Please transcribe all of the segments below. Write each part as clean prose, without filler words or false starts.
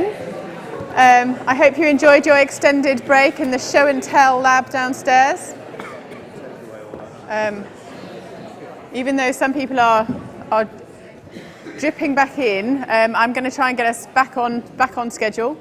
again. I hope you enjoyed your extended break in the show and tell lab downstairs. Even though some people are dripping back in, I'm going to try and get us back on schedule.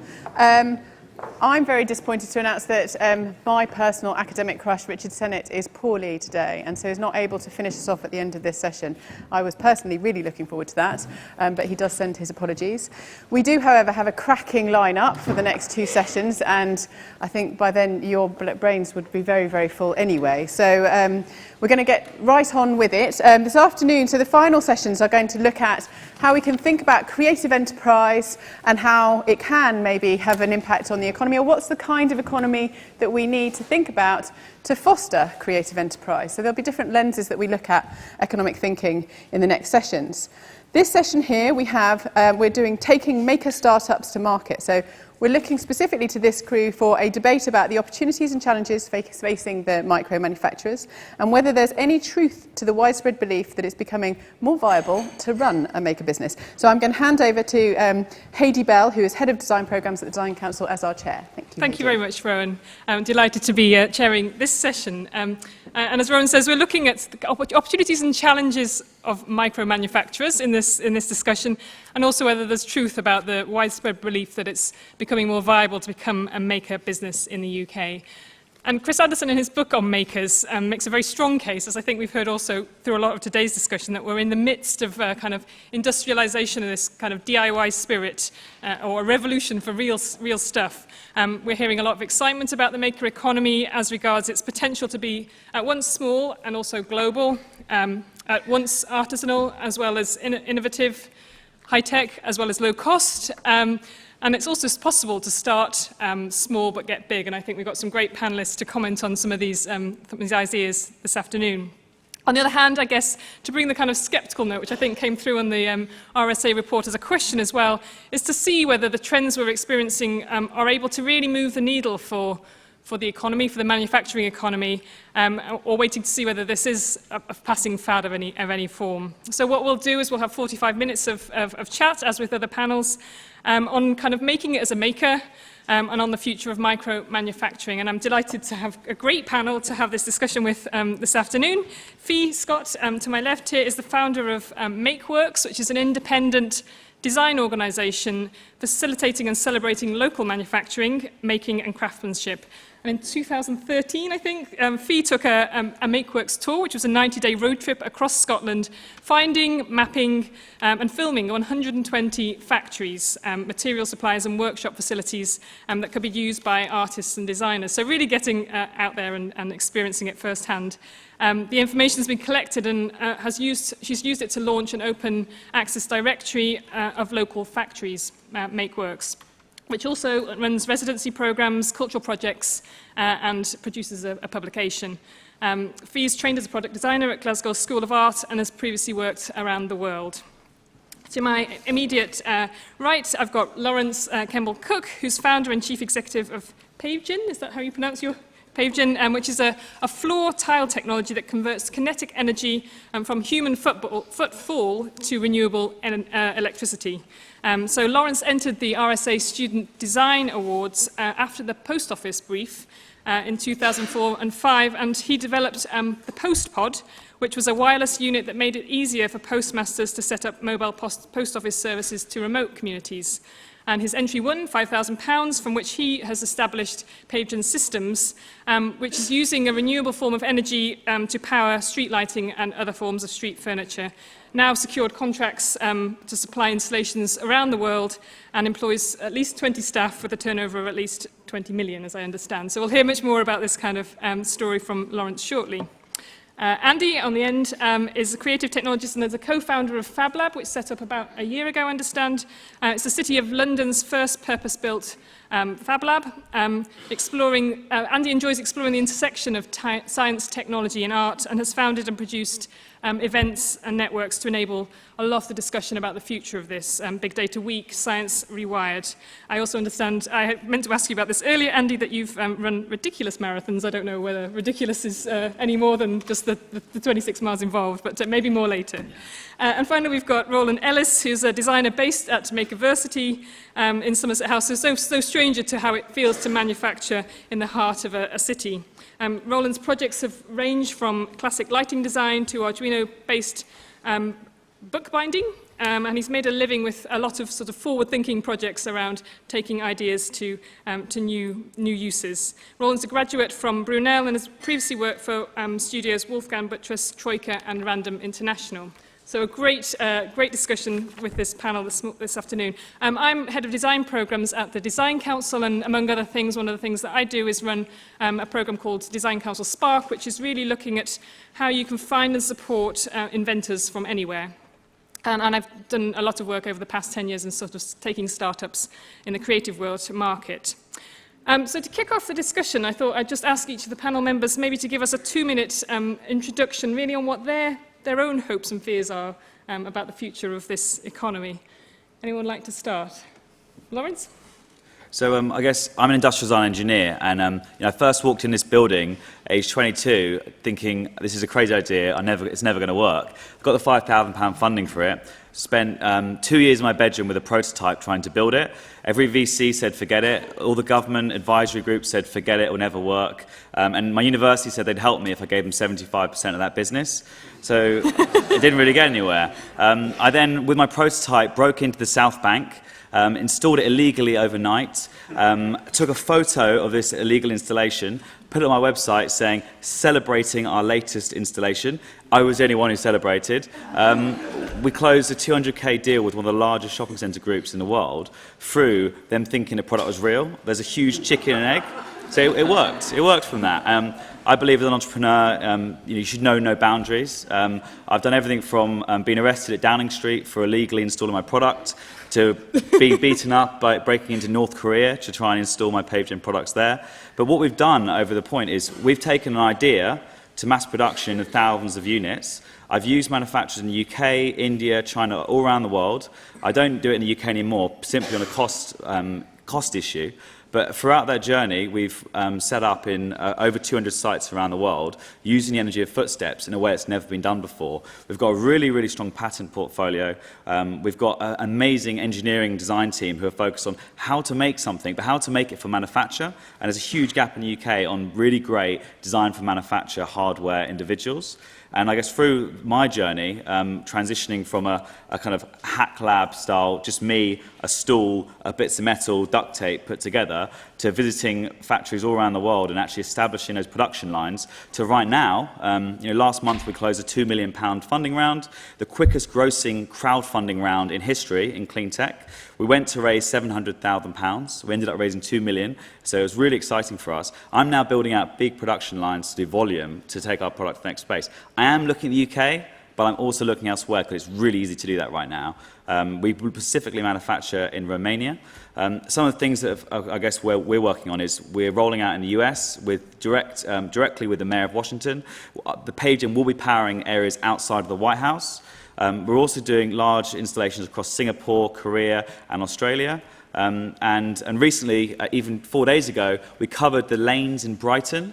I'm very disappointed to announce that my personal academic crush, Richard Sennett, is poorly today, and so is not able to finish us off at the end of this session. I was personally really looking forward to that, but he does send his apologies. We do, however, have a cracking lineup for the next two sessions, and I think by then your brains would be very, very full anyway. So we're going to get right on with it. This afternoon, so the final sessions are going to look at how we can think about creative enterprise and how it can maybe have an impact on the economy, or what's the kind of economy that we need to think about to foster creative enterprise. So there'll be different lenses that we look at economic thinking in the next sessions. This session here we're doing taking maker startups to market. So we're looking specifically to this crew for a debate about the opportunities and challenges facing the micro manufacturers and whether there's any truth to the widespread belief that it's becoming more viable to run a maker business. So I'm going to hand over to Haidee Bell, who is Head of Design Programmes at the Design Council, as our chair. Thank you. Thank you very much, Rowan. I'm delighted to be chairing this session. And as Rowan says, we're looking at the opportunities and challenges of micro manufacturers in this discussion, and also whether there's truth about the widespread belief that it's becoming more viable to become a maker business in the UK. And Chris Anderson, in his book on makers, makes a very strong case, as I think we've heard also through a lot of today's discussion, that we're in the midst of kind of industrialization of this kind of DIY spirit, or a revolution for real stuff. We're hearing a lot of excitement about the maker economy as regards its potential to be at once small and also global, at once artisanal as well as innovative, high-tech as well as low-cost. And it's also possible to start small but get big, and I think we've got some great panellists to comment on some of these ideas this afternoon. On the other hand, I guess, to bring the kind of sceptical note, which I think came through on the RSA report as a question as well, is to see whether the trends we're experiencing are able to really move the needle for the economy, for the manufacturing economy, or waiting to see whether this is a passing fad of any form. So what we'll do is we'll have 45 minutes of chat, as with other panels, on kind of making it as a maker, and on the future of micro manufacturing. And I'm delighted to have a great panel to have this discussion with this afternoon. Fee Scott, to my left here, is the founder of MakeWorks, which is an independent design organisation facilitating and celebrating local manufacturing, making and craftsmanship. And in 2013, I think, Fee took a MakeWorks tour, which was a 90-day road trip across Scotland, finding, mapping and filming 120 factories, material suppliers and workshop facilities that could be used by artists and designers. So really getting out there and experiencing it firsthand. The information has been collected and she's used it to launch an open access directory of local factories, MakeWorks, which also runs residency programs, cultural projects, and produces a publication. Fee is trained as a product designer at Glasgow School of Art and has previously worked around the world. To my immediate right, I've got Laurence Kemball-Cook, who's founder and chief executive of Pavegen. Is that how you pronounce your Pavegen, which is a floor tile technology that converts kinetic energy from human footfall to renewable electricity. So Laurence entered the RSA Student Design Awards after the post office brief in 2004 and 2005, and he developed the PostPod, which was a wireless unit that made it easier for postmasters to set up mobile post office services to remote communities. And his entry won £5,000, from which he has established Pavegen Systems, which is using a renewable form of energy to power street lighting and other forms of street furniture. Now secured contracts to supply installations around the world and employs at least 20 staff with a turnover of at least 20 million, as I understand. So we'll hear much more about this kind of story from Laurence shortly. Ande, on the end, is a creative technologist and is a co-founder of Fab Lab, which set up about a year ago, I understand. It's the City of London's first purpose-built Fab Lab. Ande enjoys exploring the intersection of science, technology and art, and has founded and produced events and networks to enable a lot of the discussion about the future of this. Big Data Week, Science Rewired. I also understand, I meant to ask you about this earlier, Ande, that you've run ridiculous marathons. I don't know whether ridiculous is any more than just the 26 miles involved, but maybe more later. And finally, we've got Roland Ellis, who's a designer based at MakeWorks in Somerset House, so no stranger to how it feels to manufacture in the heart of a city. Roland's projects have ranged from classic lighting design to Arduino-based bookbinding, and he's made a living with a lot of sort of forward-thinking projects around taking ideas to new uses. Roland's a graduate from Brunel and has previously worked for studios Wolfgang Buttress, Troika, and Random International. So a great discussion with this panel this afternoon. I'm head of design programs at the Design Council, and among other things, one of the things that I do is run a program called Design Council Spark, which is really looking at how you can find and support inventors from anywhere. And I've done a lot of work over the past 10 years in sort of taking startups in the creative world to market. So to kick off the discussion, I thought I'd just ask each of the panel members maybe to give us a 2-minute introduction really on what their own hopes and fears are about the future of this economy. Anyone like to start? Laurence? So I guess I'm an industrial design engineer, and I first walked in this building, age 22, thinking this is a crazy idea. It's never going to work. I got the £5,000 funding for it. Spent 2 years in my bedroom with a prototype trying to build it. Every VC said forget it. All the government advisory groups said forget it, it will never work. And my university said they'd help me if I gave them 75% of that business. So it didn't really get anywhere. I then, with my prototype, broke into the South Bank. Installed it illegally overnight, took a photo of this illegal installation, put it on my website saying, celebrating our latest installation. I was the only one who celebrated. We closed a 200k deal with one of the largest shopping centre groups in the world through them thinking the product was real. There's a huge chicken and egg. So it worked. It worked from that. I believe as an entrepreneur, you should know no boundaries. I've done everything from being arrested at Downing Street for illegally installing my product to being beaten up by breaking into North Korea to try and install my Pavegen products there. But what we've done over the point is we've taken an idea to mass production of thousands of units. I've used manufacturers in the UK, India, China, all around the world. I don't do it in the UK anymore, simply on a cost issue. But throughout that journey, we've set up in over 200 sites around the world, using the energy of footsteps in a way that's never been done before. We've got a really, really strong patent portfolio. We've got an amazing engineering design team who are focused on how to make something, but how to make it for manufacture. And there's a huge gap in the UK on really great design for manufacture hardware individuals. And I guess through my journey, transitioning from a kind of hack lab style, just me, a stool, bits of metal, duct tape put together, to visiting factories all around the world and actually establishing those production lines, to right now, last month we closed a £2 million funding round, the quickest grossing crowdfunding round in history in clean tech. We went to raise £700,000. We ended up raising £2 million, so it was really exciting for us. I'm now building out big production lines to do volume to take our product to the next space. I am looking at the UK, but I'm also looking elsewhere because it's really easy to do that right now. We specifically manufacture in Romania. Some of the things that I guess we're working on is we're rolling out in the US with directly with the Mayor of Washington. The Pavegen will be powering areas outside of the White House. We're also doing large installations across Singapore, Korea, and Australia. And recently, even 4 days ago, we covered the lanes in Brighton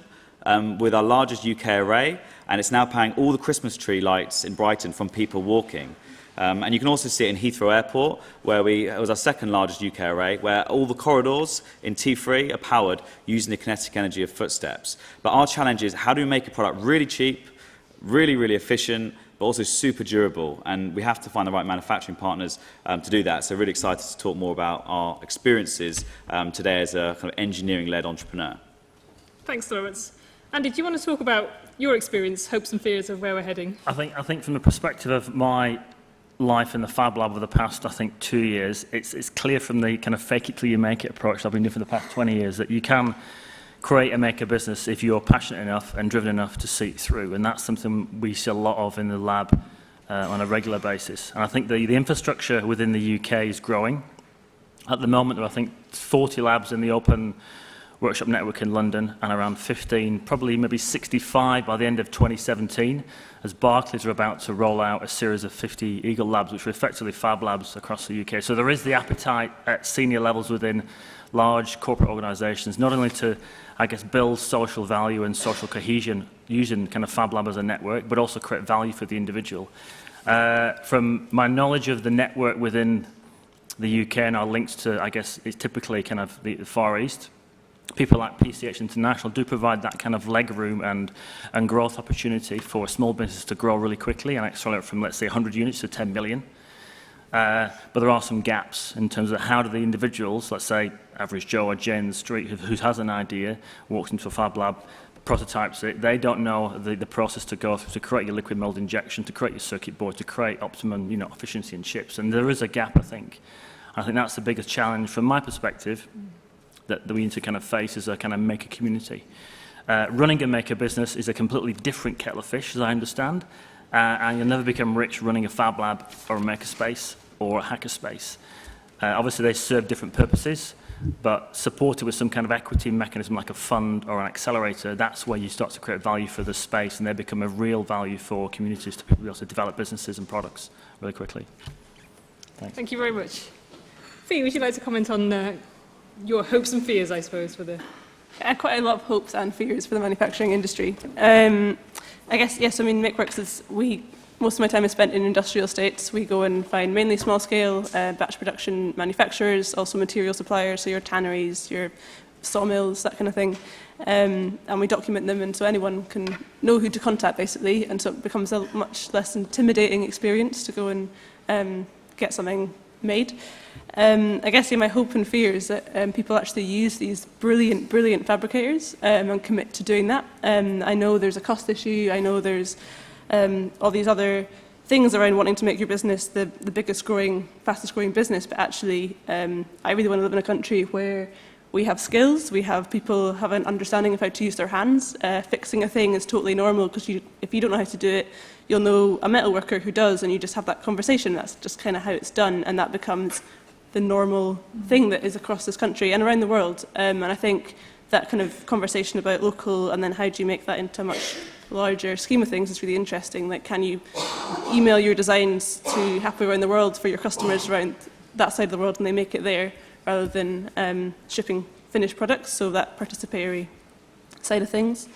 with our largest UK array, and it's now powering all the Christmas tree lights in Brighton from people walking. And you can also see it in Heathrow Airport, where it was our second largest UK array, where all the corridors in T3 are powered using the kinetic energy of footsteps. But our challenge is, how do we make a product really cheap, really, really efficient, but also super durable, and we have to find the right manufacturing partners to do that. So really excited to talk more about our experiences today as a kind of engineering-led entrepreneur. Thanks, Laurence. Andy, do you want to talk about your experience, hopes and fears of where we're heading? I think from the perspective of my life in the Fab Lab over the past, 2 years, it's clear from the kind of fake it till you make it approach I've been doing for the past 20 years that you can create and make a business if you're passionate enough and driven enough to see it through, and that's something we see a lot of in the lab on a regular basis. And I think the infrastructure within the UK is growing. At the moment, there are, I think, 40 labs in the open workshop network in London, and around 15, probably maybe 65 by the end of 2017, as Barclays are about to roll out a series of 50 Eagle labs, which are effectively Fab Labs across the UK. So there is the appetite at senior levels within large corporate organisations, not only to, I guess, build social value and social cohesion using kind of Fab Lab as a network, but also create value for the individual. From my knowledge of the network within the UK and our links to, I guess, it's typically kind of the Far East, people like PCH International do provide that kind of leg room and growth opportunity for a small business to grow really quickly and accelerate from, let's say, 100 units to 10 million. But there are some gaps in terms of how do the individuals, let's say average Joe or Jane in the street who has an idea, walks into a Fab Lab, prototypes it, they don't know the process to go through to create your liquid mold injection, to create your circuit board, to create optimum efficiency in chips. And there is a gap, I think. I think that's the biggest challenge from my perspective that we need to kind of face as a kind of maker community. Running a maker business is a completely different kettle of fish, as I understand. And you'll never become rich running a Fab Lab or a maker space or a hacker space. Obviously, they serve different purposes, but supported with some kind of equity mechanism like a fund or an accelerator, that's where you start to create value for the space, and they become a real value for communities to be able to develop businesses and products really quickly. Thanks. Thank you very much. Fee, would you like to comment on your hopes and fears, I suppose, for the... Quite a lot of hopes and fears for the manufacturing industry. I guess, yes, I mean, MakeWorks is, most of my time is spent in industrial estates. We go and find mainly small-scale batch production manufacturers, also material suppliers, so your tanneries, your sawmills, that kind of thing. And we document them, and so anyone can know who to contact, basically, and so it becomes a much less intimidating experience to go and get something made. I guess my hope and fear is that people actually use these brilliant, brilliant fabricators and commit to doing that. I know there's a cost issue. I know there's all these other things around wanting to make your business the biggest growing, fastest growing business, but actually I really want to live in a country where we have skills, we have people have an understanding of how to use their hands. Fixing a thing is totally normal because if you don't know how to do it, you'll know a metal worker who does, and you just have that conversation. That's just kind of how it's done, and that becomes the normal thing that is across this country and around the world. And I think that kind of conversation about local and then how do you make that into a much larger scheme of things is really interesting. Like, can you email your designs to halfway around the world for your customers around that side of the world and they make it there, rather than shipping finished products, so that participatory side of things.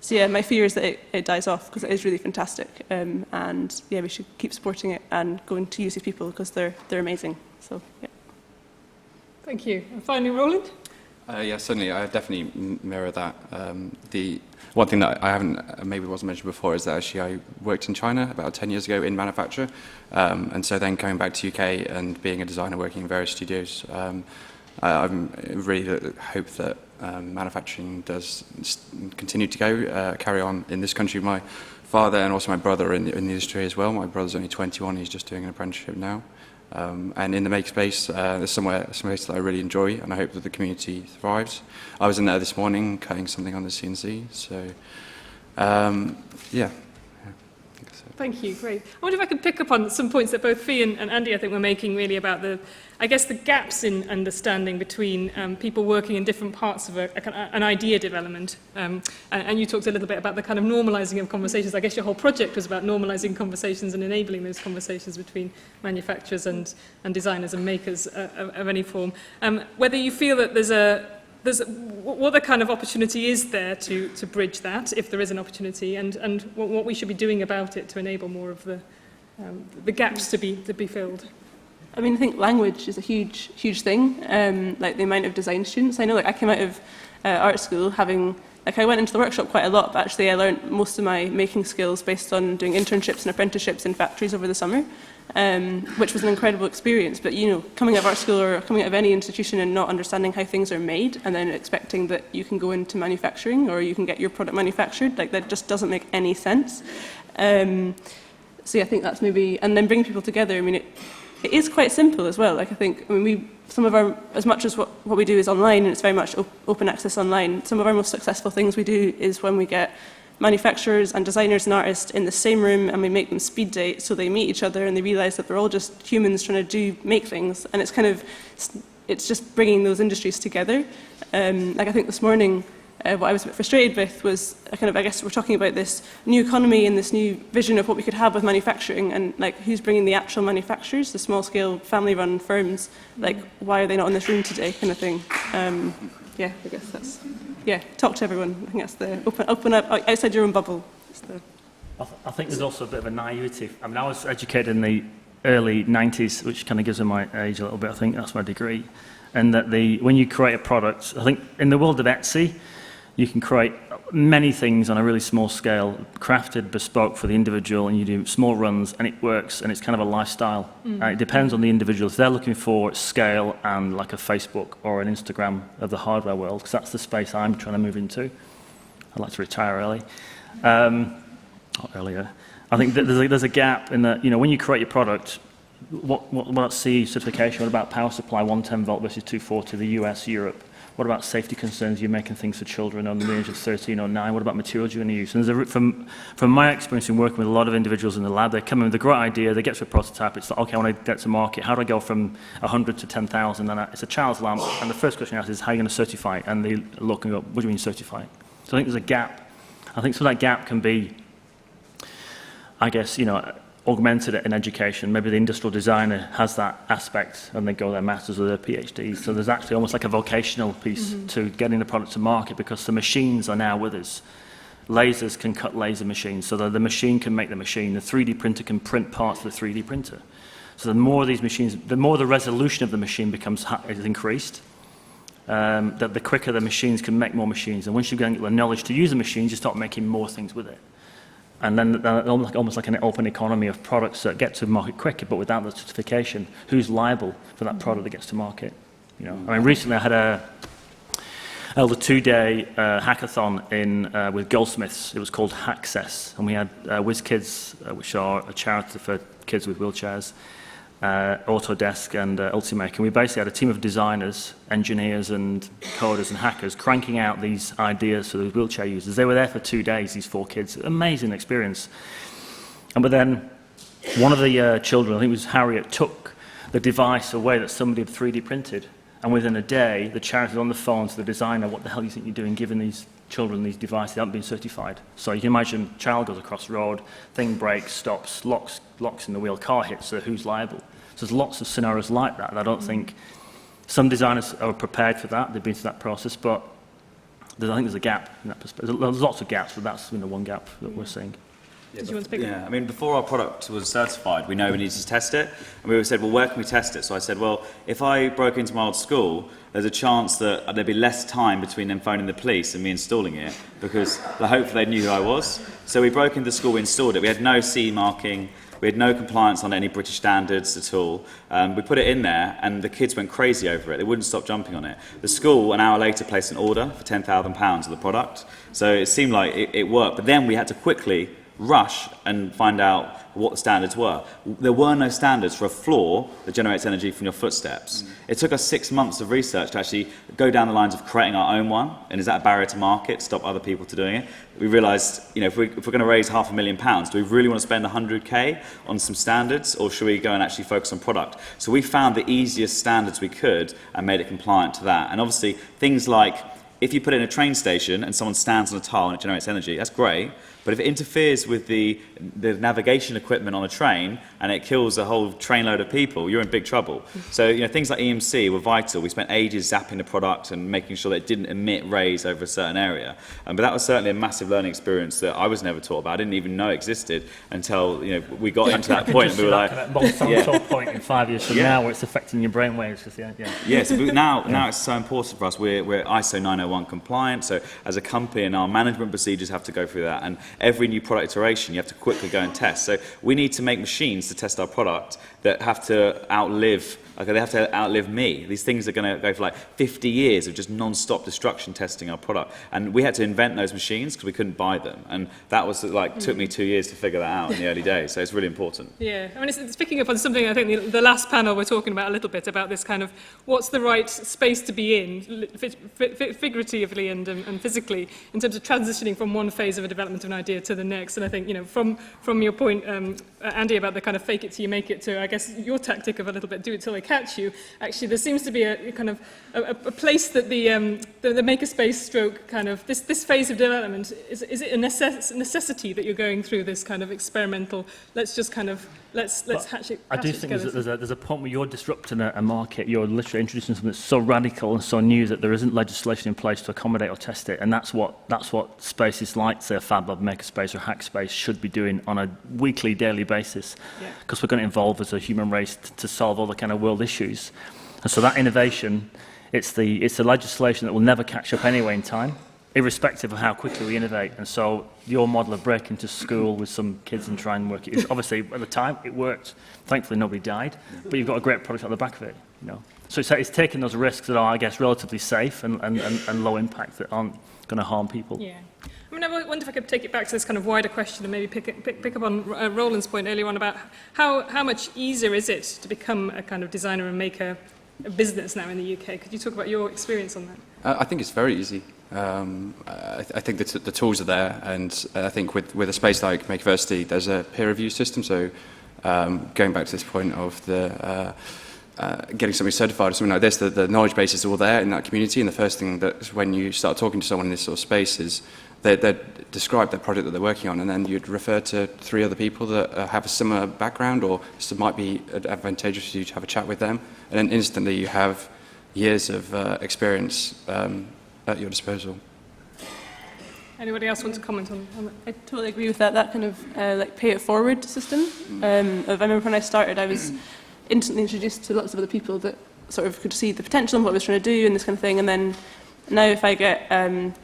So yeah, my fear is that it dies off because it is really fantastic, and yeah, we should keep supporting it and going to use these people because they're amazing. So yeah. Thank you. And finally, Roland? Yeah, certainly, I definitely mirror that. The one thing that I haven't, maybe wasn't mentioned before, is that actually I worked in China about 10 years ago in manufacture, and so then coming back to UK and being a designer working in various studios, I really hope that manufacturing does continue to carry on in this country. My father and also my brother are in the industry as well. My brother's only 21, he's just doing an apprenticeship now. And in the make space, there's some space that I really enjoy, and I hope that the community thrives. I was in there this morning cutting something on the CNC, so yeah. Thank you, great. I wonder if I could pick up on some points that both Fee and Ande, I think, were making really about the gaps in understanding between people working in different parts of an idea development. And you talked a little bit about the kind of normalising of conversations. I guess your whole project was about normalising conversations and enabling those conversations between manufacturers and designers and makers of any form. Whether you feel that what the kind of opportunity is there to bridge that, if there is an opportunity, and what we should be doing about it to enable more of the gaps to be filled. I mean, I think language is a huge thing. Like the amount of design students. I know, like I came out of art school having, like I went into the workshop quite a lot, but actually I learned most of my making skills based on doing internships and apprenticeships in factories over the summer, which was an incredible experience. But coming out of art school or coming out of any institution and not understanding how things are made, and then expecting that you can go into manufacturing or you can get your product manufactured, like that just doesn't make any sense. So yeah, I think that's maybe, and then bring people together. I mean, it is quite simple as well. Like I think, some of our, as much as what we do is online, and it's very much open access online, some of our most successful things we do is when we get manufacturers and designers and artists in the same room and we make them speed date so they meet each other and they realise that they're all just humans trying to make things, and it's just bringing those industries together. Like I think this morning, what I was a bit frustrated with was I guess we're talking about this new economy and this new vision of what we could have with manufacturing, and like who's bringing the actual manufacturers, the small scale family run firms, like why are they not in this room today kind of thing. Yeah, I guess that's, talk to everyone. I think that's the open up outside your own bubble. I think there's also a bit of a naivety. I mean, I was educated in the early 90s, which kind of gives me my age a little bit. I think that's my degree. And that when you create a product, I think in the world of Etsy, you can create many things on a really small scale, crafted, bespoke for the individual, and you do small runs, and it works, and it's kind of a lifestyle. It depends on the individual. If they're looking for scale and like a Facebook or an Instagram of the hardware world, because that's the space I'm trying to move into. I'd like to retire early. Not earlier. I think that there's a gap in that, when you create your product, what about CE certification? What about power supply, 110 volt versus 240, the US, Europe? What about safety concerns? You're making things for children under the age of 13 or 9. What about materials you're going to use? And from my experience in working with a lot of individuals in the lab, they come in with a great idea, they get to a prototype, it's like, okay, I want to get to market. How do I go from 100 to 10,000? And it's a child's lamp, and the first question I ask is, how are you going to certify it? And they look and go, what do you mean certify it? So I think there's a gap. I think some of that gap can be, I guess, augmented in education. Maybe the industrial designer has that aspect and they go their masters or their PhDs. So there's actually almost like a vocational piece to getting the product to market, because the machines are now with us. Lasers can cut laser machines, so that the machine can make the machine. The 3D printer can print parts of the 3D printer. So the more these machines, the more the resolution of the machine is increased, that the quicker the machines can make more machines. And once you get the knowledge to use the machines, you start making more things with it. And then almost like an open economy of products that get to market quicker, but without the certification, who's liable for that product that gets to market? I mean, recently I had held a 2-day hackathon with Goldsmiths. It was called Haccess, and we had WizKids, which are a charity for kids with wheelchairs, Autodesk and Ultimaker. And we basically had a team of designers, engineers and coders and hackers cranking out these ideas for the wheelchair users. They were there for 2 days, these 4 kids. Amazing experience. But then one of the children, I think it was Harriet, took the device away that somebody had 3D printed. And within a day, the charity was on the phone to the designer, what the hell do you think you're doing giving these children these devices that haven't been certified? So you can imagine, child goes across the road, thing breaks, stops, locks in the wheel, car hits, so who's liable? So there's lots of scenarios like that, and I don't think some designers are prepared for that. They've been through that process, but I think there's a gap in that perspective. There's lots of gaps, but that's one gap that we're seeing. Did you want to speak? Yeah, I mean, before our product was certified, we know we needed to test it. And we said, well, where can we test it? So I said, well, if I broke into my old school, there's a chance that there'd be less time between them phoning the police and me installing it, because hopefully they knew who I was. So we broke into the school, we installed it. We had no CE marking. We had no compliance on any British standards at all. We put it in there, and the kids went crazy over it. They wouldn't stop jumping on it. The school, an hour later, placed an order for £10,000 of the product. So it seemed like it worked. But then we had to quickly rush and find out what the standards were. There were no standards for a floor that generates energy from your footsteps. It took us 6 months of research to actually go down the lines of creating our own one. And is that a barrier to market, stop other people to doing it? We realised, if we're going to raise £500,000, do we really want to spend 100k on some standards, or should we go and actually focus on product? So we found the easiest standards we could and made it compliant to that. And obviously, things like, if you put it in a train station and someone stands on a tile and it generates energy, that's great. But if it interferes with the navigation equipment on a train and it kills a whole trainload of people, you're in big trouble. So things like EMC were vital. We spent ages zapping the product and making sure that it didn't emit rays over a certain area. But that was certainly a massive learning experience that I was never taught about. I didn't even know it existed until we got into that point. And we were like, Monsanto point in 5 years from now, where it's affecting your brainwaves. Yes, now it's so important for us. We're ISO 901 compliant. So as a company, and our management procedures have to go through that. And every new product iteration, you have to quickly go and test. So we need to make machines to test our product that have to outlive me. These things are going to go for like 50 years of just non-stop destruction testing our product. And we had to invent those machines because we couldn't buy them. And that was took me 2 years to figure that out in the early days. So it's really important. Yeah, I mean, it's picking up on something I think the last panel we're talking about a little bit about this kind of what's the right space to be in, figuratively and physically, in terms of transitioning from one phase of a development of an idea to the next. And I think, from your point, Andy, about the kind of fake it till you make it, to I guess your tactic of a little bit do it till they catch you. Actually, there seems to be a kind of a place that the makerspace stroke kind of this phase of development is it a necessity that you're going through this kind of experimental? Let's just kind of let's hatch it. I do think there's a point where you're disrupting a market. You're literally introducing something that's so radical and so new that there isn't legislation in place to accommodate or test it. And that's what spaces like, say, a Fab Lab, Makerspace or Hackspace should be doing on a weekly, daily basis. Because we're going to evolve as a human race to solve all the kind of world issues. And so that innovation, it's the legislation that will never catch up anyway in time, irrespective of how quickly we innovate. And so your model of breaking into school with some kids and try and work it, obviously at the time it worked. Thankfully nobody died, but you've got a great product at the back of it. So it's taking those risks that are, I guess, relatively safe and low impact that aren't going to harm people. Yeah. I mean, I wonder if I could take it back to this kind of wider question and maybe pick up on Roland's point earlier on about how much easier is it to become a kind of designer and make a business now in the UK. Could you talk about your experience on that? I think it's very easy. I think the tools are there, and I think with a space like MakeVersity, there's a peer review system. So going back to this point of the getting something certified or something like this, the knowledge base is all there in that community. And the first thing that when you start talking to someone in this sort of space is they describe their project that they're working on, and then you'd refer to 3 other people that have a similar background, or it might be advantageous for you to have a chat with them, and then instantly you have years of experience at your disposal. Anybody else want to comment on that? I totally agree with that. That kind of like pay it forward system. I remember when I started, I was instantly introduced to lots of other people that sort of could see the potential and what I was trying to do and this kind of thing. And then now if I get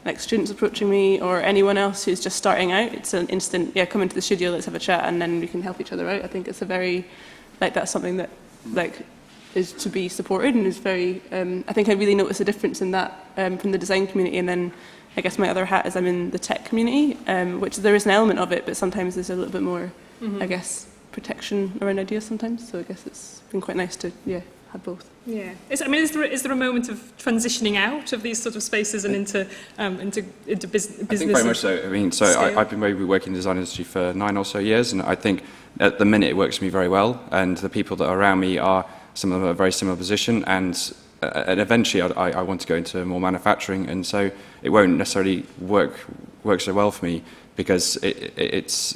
like students approaching me or anyone else who's just starting out, it's an instant, come into the studio, let's have a chat, and then we can help each other out. I think it's a very, that's something that is to be supported, and is very, I think I really notice a difference in that from the design community. And then I guess my other hat is I'm in the tech community, which there is an element of it, but sometimes there's a little bit more, I guess, protection around ideas sometimes. So I guess it's been quite nice to, have both. Yeah. Is there a moment of transitioning out of these sort of spaces and into business? I think very much so. I mean, I've been maybe working in the design industry for 9 or so years, and I think at the minute it works for me very well. And the people that are around me some of them are a very similar position, and eventually I want to go into more manufacturing, and so it won't necessarily work so well for me, because it's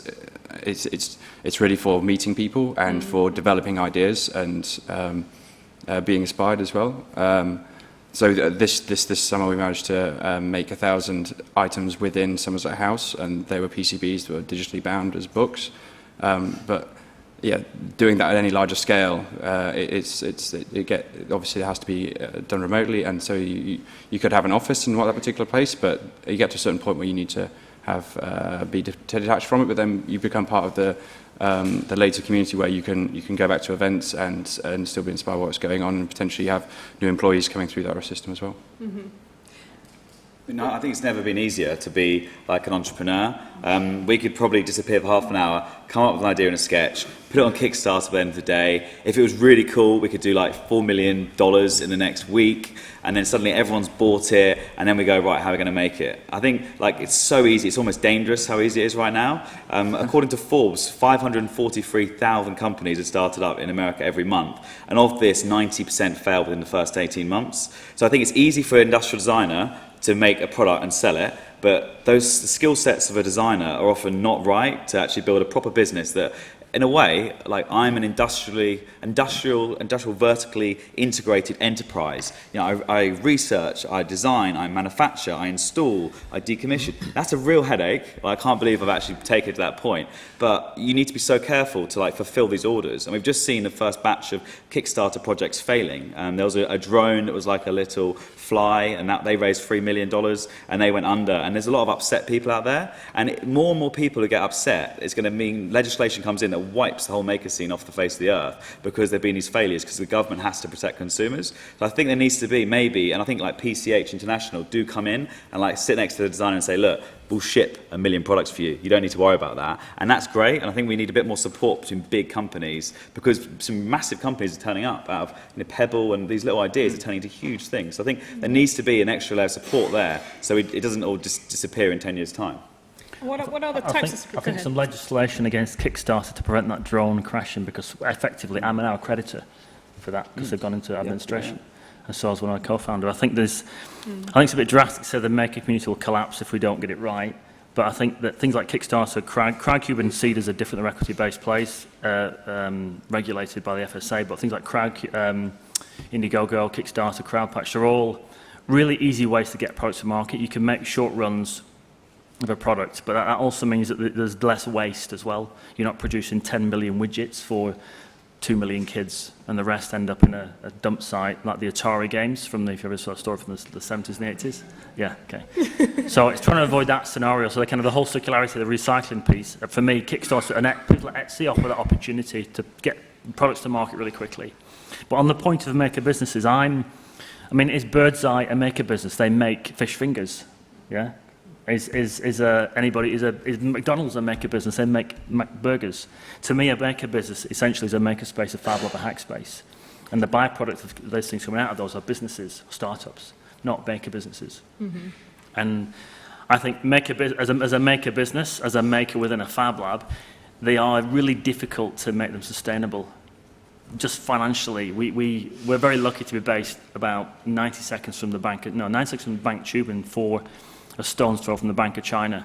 really for meeting people and for developing ideas and being inspired as well. So this summer we managed to make 1,000 items within Somerset House, and they were PCBs that were digitally bound as books. But doing that at any larger scale, obviously it has to be done remotely, and so you could have an office in that particular place, but you get to a certain point where you need to be detached from it. But then you become part of the later community where you can go back to events and still be inspired by what's going on, and potentially have new employees coming through that system as well. Mm-hmm. I think it's never been easier to be like an entrepreneur. We could probably disappear for half an hour, come up with an idea and a sketch, put it on Kickstarter by the end of the day. If it was really cool, we could do like $4 million in the next week, and then suddenly everyone's bought it, and then we go, right, how are we going to make it? I think it's so easy, it's almost dangerous how easy it is right now. According to Forbes, 543,000 companies are started up in America every month, and of this, 90% fail within the first 18 months. So I think it's easy for an industrial designer to make a product and sell it, but the skill sets of a designer are often not right to actually build a proper business that, in a way, I'm an industrial vertically integrated enterprise. I research, I design, I manufacture, I install, I decommission. That's a real headache. I can't believe I've actually taken it to that point. But you need to be so careful to fulfill these orders. And we've just seen the first batch of Kickstarter projects failing. There was a drone that was like a little fly, and they raised $3 million, and they went under. And there's a lot of upset people out there. And more and more people who get upset, it's going to mean legislation comes in that wipes the whole maker scene off the face of the earth, because there have been these failures, because the government has to protect consumers. So I think there needs to be maybe, and I think PCH International do come in and sit next to the designer and say, look, we'll ship 1 million products for you. You don't need to worry about that. And that's great. And I think we need a bit more support between big companies, because some massive companies are turning up out of Pebble, and these little ideas are turning into huge things. So I think there needs to be an extra layer of support there, so it doesn't all just disappear in 10 years' time. What are the types of support? I think some legislation against Kickstarter to prevent that drone crashing, because effectively I'm now a creditor for that, because they've gone into administration. And so as one of my co-founder, I think it's a bit drastic to say the maker community will collapse if we don't get it right. But I think that things like Kickstarter, Crowdcube and Seed is a different equity-based place, regulated by the FSA, but things like Indiegogo, Kickstarter, Crowdpatch, they're all really easy ways to get products to market. You can make short runs of a product, but that also means that there's less waste as well. You're not producing 10 million widgets for 2 million kids, and the rest end up in a dump site like the Atari games from if you ever saw a story from the 70s and the 80s. Yeah, okay. So it's trying to avoid that scenario. So the whole circularity, the recycling piece, for me, Kickstarter and people like Etsy offer that opportunity to get products to market really quickly. But on the point of maker businesses, is Bird's Eye a maker business? They make fish fingers, yeah? Is McDonald's a maker business? They make burgers. To me, a maker business essentially is a maker space, a Fab Lab, a hack space. And the byproduct of those things coming out of those are businesses, startups, not maker businesses. Mm-hmm. And I think as a maker business, as a maker within a Fab Lab, they are really difficult to make them sustainable. Just financially, we're very lucky to be based about 90 seconds from the bank tube and 4 a stone's throw from the Bank of China.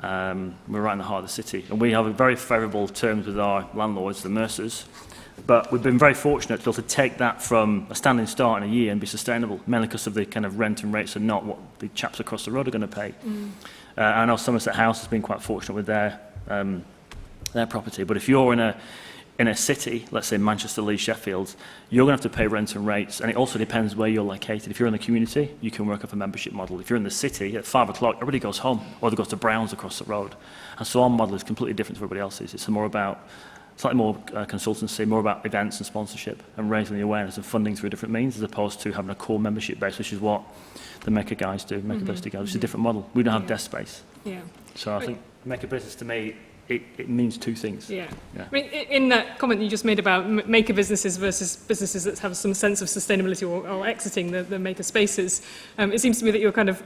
We're right in the heart of the city. And we have very favourable terms with our landlords, the Mercers. But we've been very fortunate to be able to take that from a standing start in a year and be sustainable, mainly because of the kind of rent and rates are not what the chaps across the road are going to pay. I know Somerset House has been quite fortunate with their property. But if you're in a city, let's say Manchester, Leeds, Sheffield, you're going to have to pay rent and rates, and it also depends where you're located. If you're in the community, you can work off a membership model. If you're in the city, at 5 o'clock, everybody goes home, or they go to Browns across the road. And so our model is completely different to everybody else's. It's slightly more consultancy, more about events and sponsorship, and raising the awareness of funding through different means, as opposed to having a core membership base, which is what the Maker guys do, Maker Business guys, which is a different model. We don't have desk space. Yeah. So I think Maker Business, to me, it means two things. Yeah. I mean, in that comment you just made about maker businesses versus businesses that have some sense of sustainability or exiting the maker spaces, it seems to me that you're kind of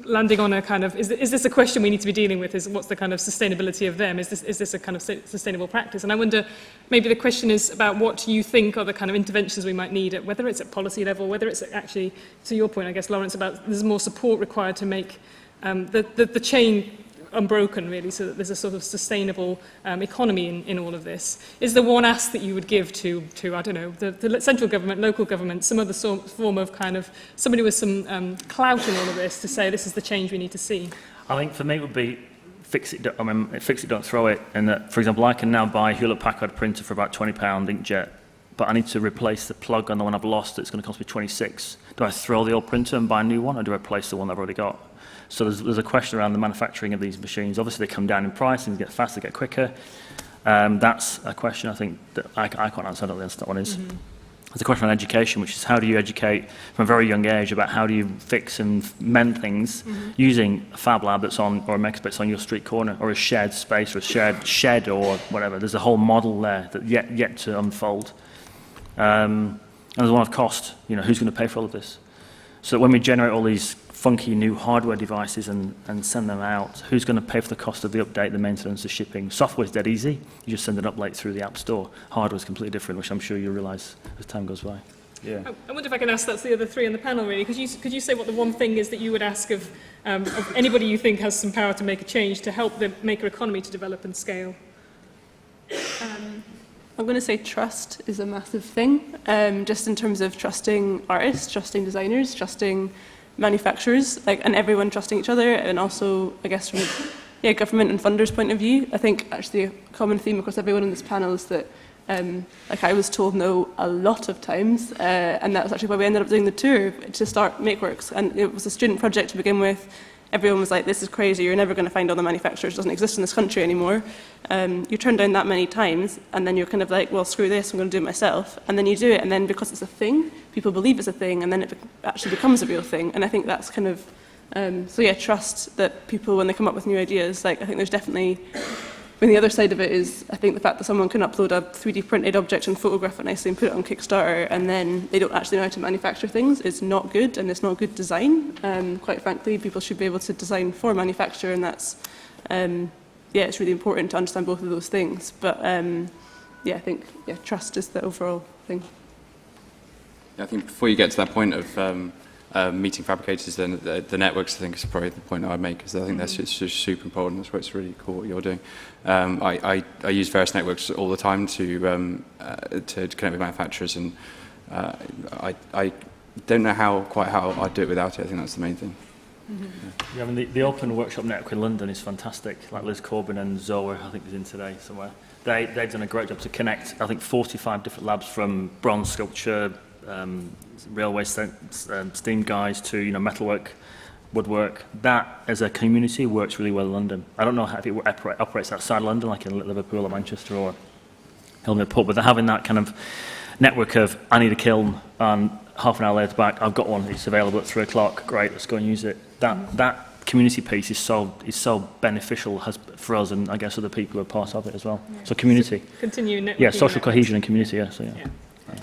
landing on a kind of, is this a question we need to be dealing with? What's the kind of sustainability of them? Is this a kind of sustainable practice? And I wonder, maybe the question is about what you think are the kind of interventions we might need, whether it's at policy level, whether it's actually, to your point, I guess, Laurence, about there's more support required to make the chain unbroken, really, so that there's a sort of sustainable economy in all of this. Is there one ask that you would give to I don't know, the central government, local government, some other form of kind of somebody with some clout in all of this to say this is the change we need to see? I think for me it would be fix it, don't throw it. And that, for example, I can now buy a Hewlett-Packard printer for about £20 inkjet, but I need to replace the plug on the one I've lost. It's going to cost me 26. Do I throw the old printer and buy a new one, or do I replace the one I've already got? So there's a question around the manufacturing of these machines. Obviously, they come down in price and get faster, get quicker. That's a question I think that I can't answer. I don't know what that one is. Mm-hmm. There's a question on education, which is how do you educate from a very young age about how do you fix and mend things using a Fab Lab that's on, or a makerspace on your street corner, or a shared space, or a shared shed, or whatever. There's a whole model there that yet to unfold. And there's one of cost. Who's going to pay for all of this? So when we generate all these funky new hardware devices and send them out, who's going to pay for the cost of the update, the maintenance, the shipping? Software's dead easy. You just send it up late through the App Store. Hardware's completely different, which I'm sure you'll realise as time goes by. Yeah. I wonder if I can ask that's the other three on the panel, really. Could you say what the one thing is that you would ask of anybody you think has some power to make a change to help the maker economy to develop and scale? I'm going to say trust is a massive thing, just in terms of trusting artists, trusting designers, trusting manufacturers, and everyone trusting each other, and also, I guess, from a government and funders' point of view. I think actually a common theme across everyone in this panel is that, I was told no a lot of times, and that was actually why we ended up doing the tour to start MakeWorks. And it was a student project to begin with. Everyone was like, this is crazy, you're never going to find all the manufacturers, it doesn't exist in this country anymore. You turn down that many times, and then you're kind of like, well, screw this, I'm going to do it myself. And then you do it, and then because it's a thing, people believe it's a thing, and then it actually becomes a real thing. And I think that's kind of, trust that people, when they come up with new ideas, I think there's definitely, the other side of it is, I think the fact that someone can upload a 3D printed object and photograph it nicely and put it on Kickstarter, and then they don't actually know how to manufacture things, is not good, and it's not good design. Quite frankly, people should be able to design for manufacture, and that's, it's really important to understand both of those things. But I think trust is the overall thing. I think before you get to that point of meeting fabricators, then the networks, I think, is probably the point I would make, because I think that's just super important. That's why it's really cool what you're doing. I use various networks all the time to connect with manufacturers, and I don't know quite how I'd do it without it. I think that's the main thing. Yeah, I mean, the Open Workshop Network in London is fantastic. Like Liz Corbin and Zoe, I think, is in today somewhere. They've done a great job to connect, I think, 45 different labs, from bronze sculpture, railway steam guys to, you know, metalwork, woodwork. That, as a community, works really well in London. I don't know how if it operates outside London, like in Liverpool or Manchester or Helmet Pub, but they're having that kind of network of, I need a kiln, and half an hour later back, I've got one, it's available at 3 o'clock, great, let's go and use it. That community piece is so beneficial for us, and I guess other people who are part of it as well. Yeah. So community. Continue networking. Yeah, social cohesion and community, yeah. So, yeah.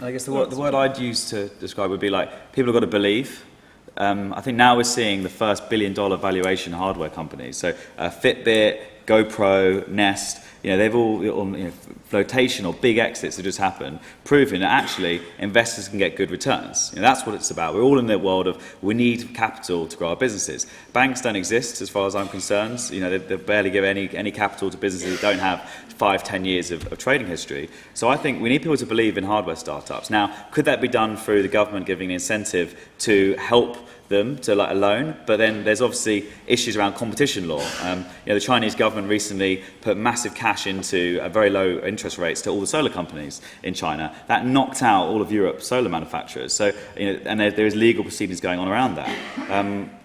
I guess the word I'd use to describe would be like, people have got to believe. I think now we're seeing the first billion-dollar valuation hardware companies. So Fitbit, GoPro, Nest, you know, they've all, you know, flotation or big exits have just happened, proving that actually investors can get good returns. You know, that's what it's about. We're all in the world of, we need capital to grow our businesses. Banks don't exist, as far as I'm concerned. You know, they barely give any capital to businesses that don't have 5-10 years of trading history. So I think we need people to believe in hardware startups. Now, could that be done through the government giving the incentive to help them to like a loan? But then there's obviously issues around competition law. You know, the Chinese government recently put massive cash into very low interest rates to all the solar companies in China. That knocked out all of Europe's solar manufacturers. So, you know, and there is legal proceedings going on around that.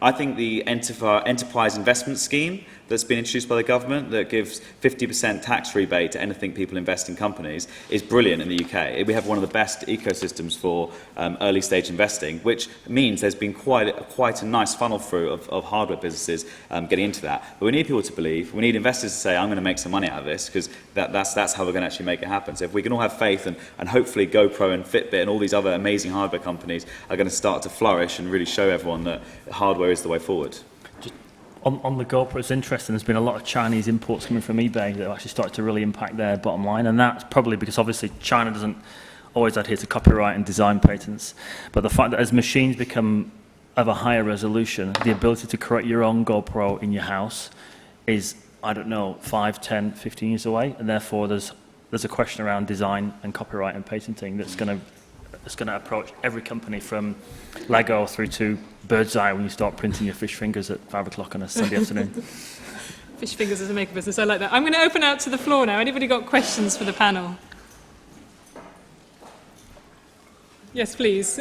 I think the enterprise investment scheme that's been introduced by the government that gives 50% tax rebate to anything people invest in companies is brilliant in the UK. We have one of the best ecosystems for early stage investing, which means there's been quite a nice funnel through of hardware businesses getting into that. But we need people to believe. We need investors to say, I'm going to make some money out of this, because that's how we're going to actually make it happen. So if we can all have faith, and hopefully GoPro and Fitbit and all these other amazing hardware companies are going to start to flourish and really show everyone that hardware is the way forward. On the GoPro, it's interesting, there's been a lot of Chinese imports coming from eBay that have actually started to really impact their bottom line, and that's probably because obviously China doesn't always adhere to copyright and design patents, but the fact that as machines become of a higher resolution, the ability to create your own GoPro in your house is, I don't know, 5, 10, 15 years away, and therefore there's a question around design and copyright and patenting that's going to approach every company, from Lego through to Bird's Eye when you start printing your fish fingers at 5 o'clock on a Sunday afternoon. Fish fingers as a maker business, I like that. I'm going to open out to the floor now. Anybody got questions for the panel? Yes, please.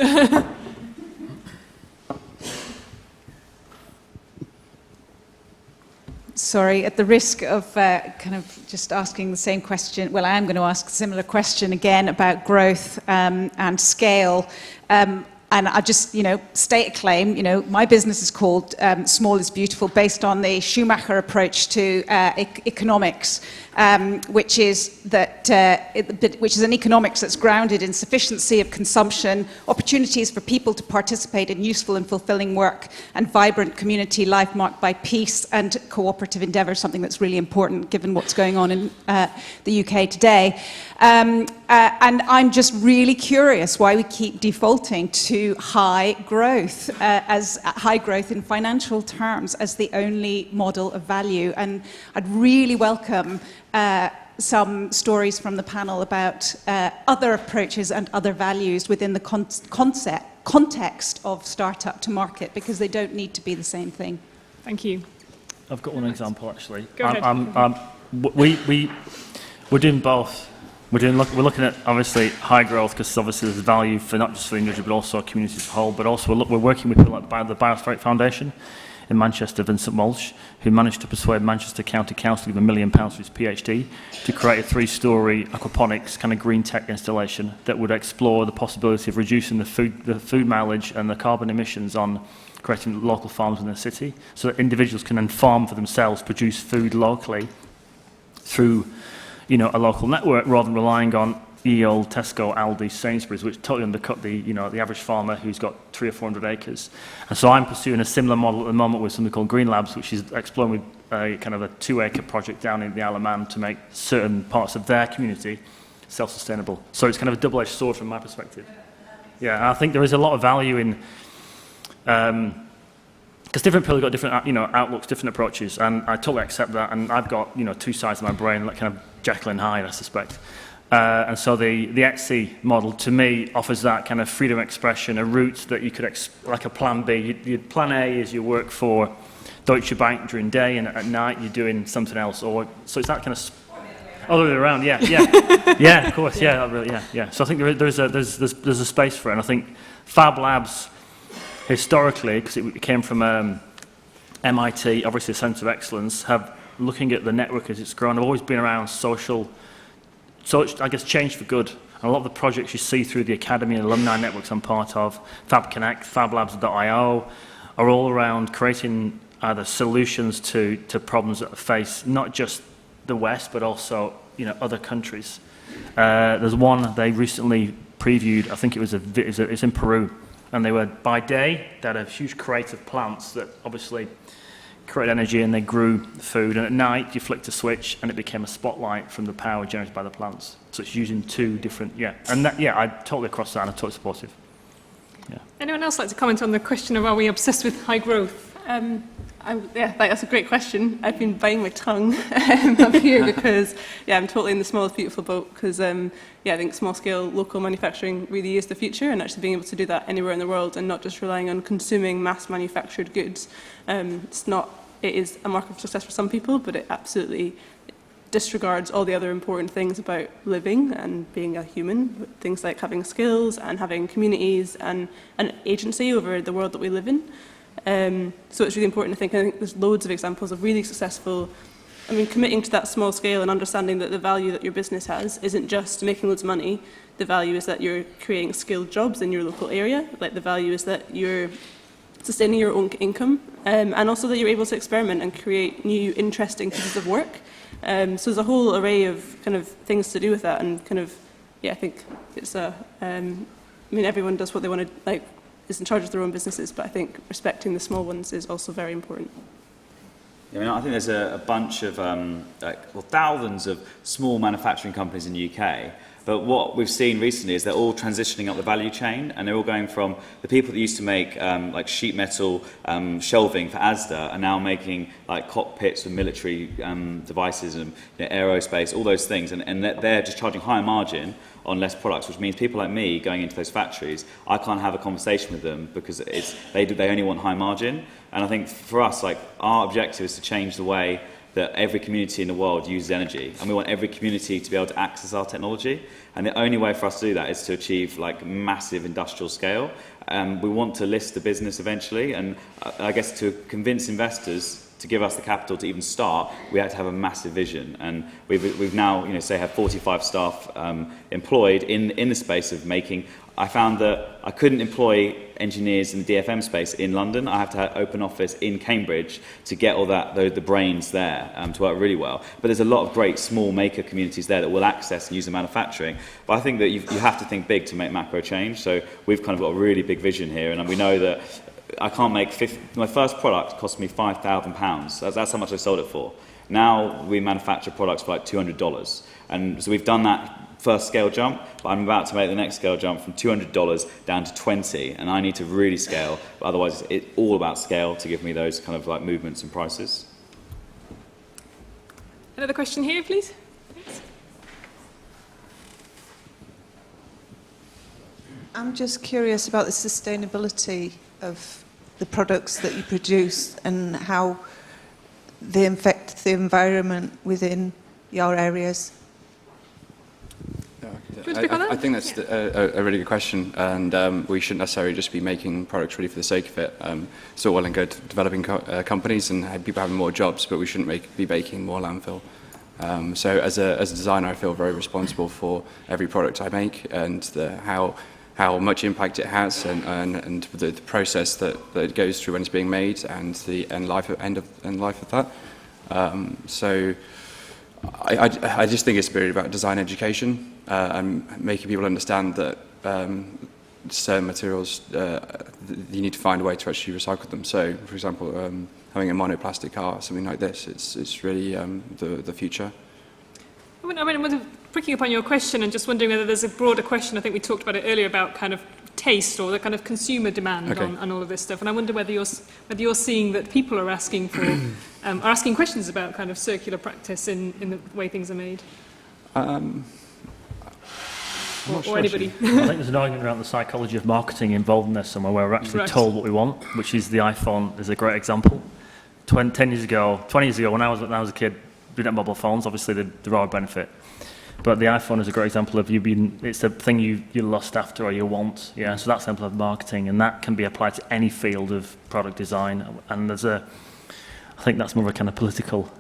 Sorry, at the risk of kind of just asking the same question, well, I am going to ask a similar question again about growth and scale. And I just, you know, state a claim. You know, my business is called Small is Beautiful, based on the Schumacher approach to economics, which is an economics that's grounded in sufficiency of consumption, opportunities for people to participate in useful and fulfilling work, and vibrant community life marked by peace and cooperative endeavour, something that's really important given what's going on in the UK today. And I'm just really curious why we keep defaulting to high growth in financial terms as the only model of value. And I'd really welcome some stories from the panel about other approaches and other values within the context of startup to market, because they don't need to be the same thing. Thank you. I've got one example, actually. Go ahead. We're doing both. We're looking at, obviously, high growth, because obviously there's value for not just for the industry, but also communities as a whole. But also we're working with people like the Biospheric Foundation in Manchester, Vincent Walsh, who managed to persuade Manchester County Council to give him £1 million for his PhD to create a 3-storey aquaponics kind of green tech installation that would explore the possibility of reducing the food mileage and the carbon emissions on creating local farms in the city, so that individuals can then farm for themselves, produce food locally through, you know, a local network, rather than relying on old Tesco, Aldi, Sainsbury's, which totally undercut the average farmer who's got 300 or 400 acres. And so I'm pursuing a similar model at the moment with something called Green Labs, which is exploring with a kind of a 2-acre project down in the Isle of Man to make certain parts of their community self-sustainable. So it's kind of a double-edged sword from my perspective. Yeah, and I think there is a lot of value in Because different people have got different, outlooks, different approaches, and I totally accept that. And I've got, two sides of my brain, like kind of Jekyll and Hyde, I suspect. And so the Etsy model, to me, offers that kind of freedom of expression, a route that you could, like a plan B. Your plan A is you work for Deutsche Bank during day, and at night you're doing something else. So it's that kind of other way around, yeah, yeah, of course, yeah, really, yeah. So I think there's a space for it, and I think Fab Labs, historically, because it came from MIT, obviously a centre of excellence, have looking at the network as it's grown. Have always been around social. So I guess change for good. And a lot of the projects you see through the academy and alumni networks I'm part of, Fab Connect, FabLabs.io, are all around creating either solutions to problems that face not just the West, but also other countries. There's one they recently previewed. I think it's in Peru, and they were by day they had a huge crate of plants that obviously created energy and they grew food, and at night you flicked a switch and it became a spotlight from the power generated by the plants. So it's using two different, and that, I totally across that and I'm totally supportive. Yeah. Anyone else like to comment on the question of are we obsessed with high growth? That's a great question. I've been biting my tongue up here because, I'm totally in the smallest beautiful boat because, I think small-scale local manufacturing really is the future, and actually being able to do that anywhere in the world and not just relying on consuming mass-manufactured goods. It is a mark of success for some people, but it absolutely disregards all the other important things about living and being a human, things like having skills and having communities and an agency over the world that we live in. So it's really important to think. I think there's loads of examples of really successful, committing to that small scale and understanding that the value that your business has isn't just making loads of money. The value is that you're creating skilled jobs in your local area. Like the value is that you're sustaining your own income, and also that you're able to experiment and create new, interesting pieces of work. So there's a whole array of kind of things to do with that, and kind of, I think it's everyone does what they want to, is in charge of their own businesses, but I think respecting the small ones is also very important. I think there's a bunch of, thousands of small manufacturing companies in the UK, but what we've seen recently is they're all transitioning up the value chain, and they're all going from the people that used to make sheet metal shelving for Asda are now making cockpits for military devices and aerospace, all those things, and they're just charging higher margin on less products, which means people like me going into those factories, I can't have a conversation with them because they only want high margin. And I think for us, our objective is to change the way that every community in the world uses energy, and we want every community to be able to access our technology. And the only way for us to do that is to achieve massive industrial scale. We want to list the business eventually, and I guess to convince investors to give us the capital to even start, we had to have a massive vision, and we've now, have 45 staff employed in the space of making. I found that I couldn't employ engineers in the DFM space in London. I have to have open office in Cambridge to get all that the brains there to work really well. But there's a lot of great small maker communities there that will access and use the manufacturing. But I think that you have to think big to make macro change. So we've kind of got a really big vision here, and we know that I can't make my first product cost me £5,000. That's how much I sold it for. Now we manufacture products for $200, and so we've done that first scale jump, but I'm about to make the next scale jump from $200 down to $20, and I need to really scale. But otherwise, it's all about scale to give me those kind of movements and prices. Another question here, please. I'm just curious about the sustainability of the products that you produce and how they affect the environment within your areas. I think that's a really good question, and we shouldn't necessarily just be making products really for the sake of it. It's all well and good developing companies and people having more jobs, but we shouldn't be making more landfill. So as a designer, I feel very responsible for every product I make and how much impact it has, and the process that it goes through when it's being made, and the end life of that. So I just think it's really about design education and making people understand that certain materials you need to find a way to actually recycle them. So, for example, having a monoplastic car, something like this, it's really the future. picking up on your question and just wondering whether there's a broader question. I think we talked about it earlier about kind of taste or the kind of consumer demand on all of this stuff. And I wonder whether you're seeing that people are asking for are asking questions about kind of circular practice in the way things are made. Or anybody. I think there's an argument around the psychology of marketing involved in this somewhere where we're actually told what we want, which is the iPhone is a great example. 20 years ago, when I was a kid, we didn't have mobile phones, obviously there are benefit. But the iPhone is a great example of it's a thing you lust after or you want. Yeah, so that's an example of marketing, and that can be applied to any field of product design. And I think that's more of a kind of political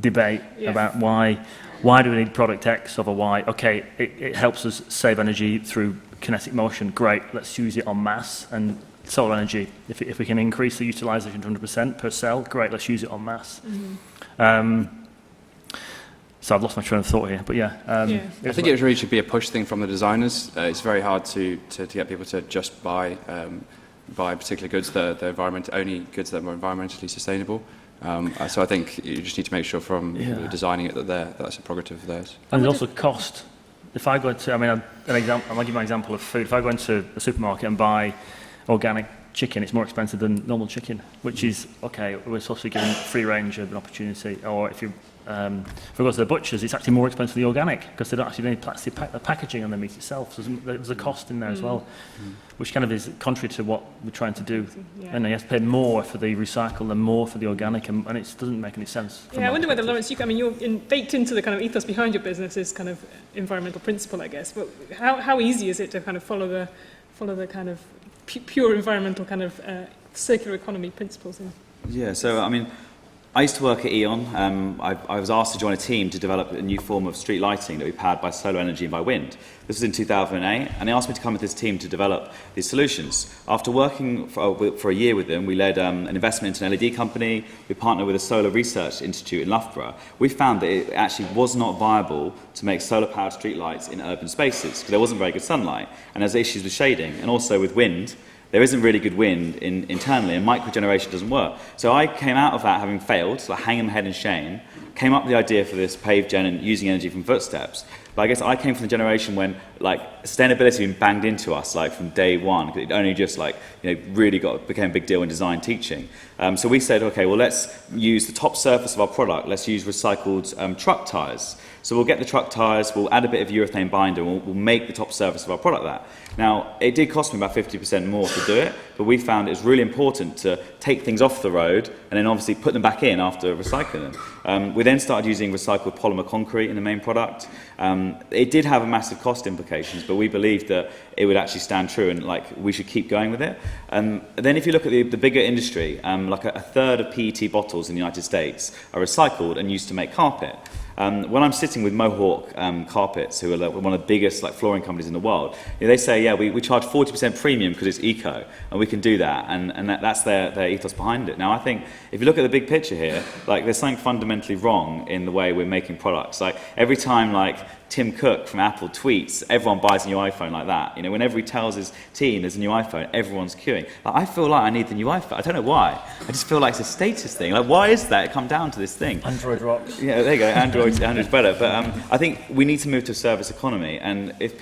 debate about why do we need product X over Y? Okay, it helps us save energy through kinetic motion. Great, let's use it en masse. And solar energy, if we can increase the utilisation to 100% per cell, great, let's use it en masse. So I've lost my train of thought here, but I think it really should be a push thing from the designers. It's very hard to get people to just buy particular goods that are only goods that are environmentally sustainable. So I think you just need to make sure from designing it that's a prerogative of theirs. And there's also cost. If I go into, I'll give you an example of food. If I go into a supermarket and buy organic chicken, it's more expensive than normal chicken, which is, okay, we're supposed to be given free range of an opportunity. Or if we go to the butchers, it's actually more expensive than the organic because they don't actually need plastic packaging on the meat itself. So there's a cost in there as well, which kind of is contrary to what we're trying to do. And you have to pay more for the recycle and more for the organic, and it doesn't make any sense. I wonder whether, Laurence, you're baked into the kind of ethos behind your business is kind of environmental principle, I guess. But how easy is it to kind of follow the kind of pure environmental kind of circular economy principles? Yeah, so I used to work at E.ON. I was asked to join a team to develop a new form of street lighting that would be powered by solar energy and by wind. This was in 2008, and they asked me to come with this team to develop these solutions. After working for a year with them, we led an investment into an LED company. We partnered with a solar research institute in Loughborough. We found that it actually was not viable to make solar-powered streetlights in urban spaces because there wasn't very good sunlight, and there's issues with shading, and also with wind. There isn't really good wind internally, and microgeneration doesn't work. So I came out of that having failed, so hanging my head in shame, came up with the idea for this Pavegen and using energy from footsteps. But I guess I came from the generation when sustainability had been banged into us from day one, because it only just really became a big deal in design teaching. So we said, okay, well let's use the top surface of our product. Let's use recycled truck tyres. So we'll get the truck tyres, we'll add a bit of urethane binder, and we'll make the top surface of our product that. Now, it did cost me about 50% more to do it, but we found it was really important to take things off the road and then obviously put them back in after recycling them. We then started using recycled polymer concrete in the main product. It did have a massive cost implications, but we believed that it would actually stand true and we should keep going with it. Then if you look at the bigger industry, a third of PET bottles in the United States are recycled and used to make carpet. When I'm sitting with Mohawk Carpets, who are one of the biggest flooring companies in the world, they say, we charge 40% premium because it's eco, and we can do that, and that's their ethos behind it. Now, I think if you look at the big picture here, there's something fundamentally wrong in the way we're making products. Every time Tim Cook from Apple tweets, everyone buys a new iPhone like that. Whenever he tells his team there's a new iPhone, everyone's queuing. I feel like I need the new iPhone. I don't know why. I just feel like it's a status thing. Why is that? It come down to this thing. Android rocks. Yeah, there you go. Android's better. But I think we need to move to a service economy. And if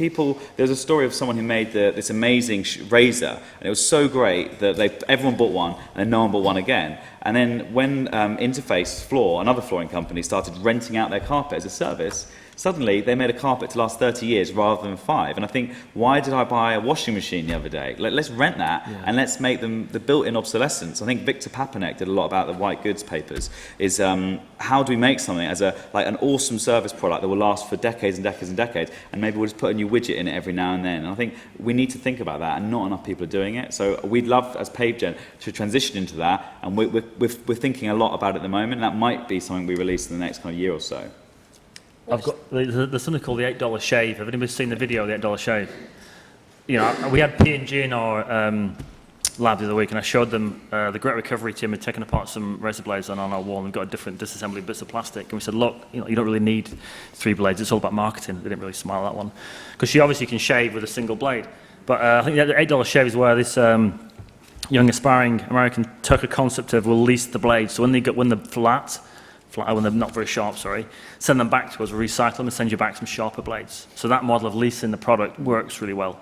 there's a story of someone who made this amazing razor, and it was so great that everyone bought one, and then no one bought one again. And then when Interface Floor, another flooring company, started renting out their carpet as a service, suddenly they made a carpet to last 30 years rather than 5. And I think, why did I buy a washing machine the other day? Let's rent that and let's make them the built-in obsolescence. I think Victor Papanek did a lot about the white goods papers, is how do we make something as an awesome service product that will last for decades and decades and decades, and maybe we'll just put a new widget in it every now and then. And I think we need to think about that, and not enough people are doing it. So we'd love, as Pavegen, to transition into that, and we're thinking a lot about it at the moment. That might be something we release in the next kind of year or so. I've got there's something called the $8 shave. Have anybody seen the video of the $8 shave? We had P&G in our lab the other week, and I showed them the Great Recovery team had taken apart some razor blades on our wall and got different disassembly bits of plastic. And we said, look, you don't really need 3 blades. It's all about marketing. They didn't really smile at that one, because she obviously can shave with a single blade. But I think the $8 shave is where this young aspiring American took a concept of, we'll lease the blades. So when they're flat, flat, when they're not very sharp, sorry, send them back to us, recycle them, and send you back some sharper blades. So that model of leasing the product works really well.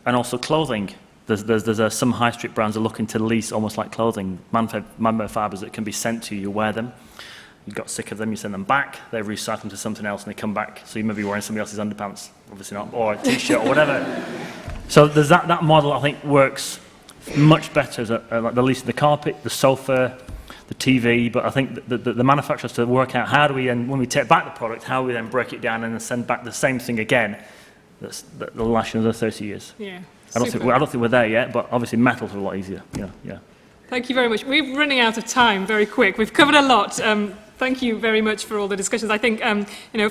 And also clothing. There's some high street brands are looking to lease almost like clothing, man-made fibers that can be sent to you, you wear them. You got sick of them, you send them back, they recycle them to something else, and they come back. So you may be wearing somebody else's underpants, obviously not, or a t-shirt or whatever. So there's that model, I think, works much better as like the lease of the carpet, the sofa, the TV. But I think the manufacturers to work out how do we, and when we take back the product, how we then break it down and then send back the same thing again. That'll last you another 30 years. Yeah. I don't think we're there yet, but obviously metals are a lot easier. Yeah. Thank you very much. We're running out of time very quick. We've covered a lot. Thank you very much for all the discussions. I think,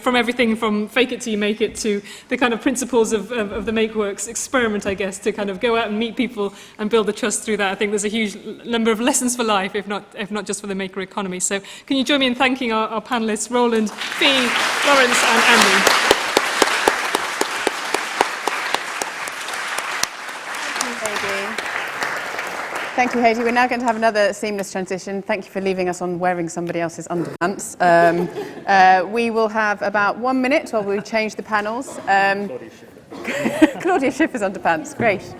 from everything from fake it till you make it to the kind of principles of the MakeWorks experiment, I guess, to kind of go out and meet people and build the trust through that. I think there's a huge number of lessons for life, if not just for the maker economy. So can you join me in thanking our panellists, Roland, Fee, Laurence and Ande. Thank you, Haidee. We're now going to have another seamless transition. Thank you for leaving us on wearing somebody else's underpants. We will have about 1 minute while we change the panels. Claudia Schiffer's underpants. Great.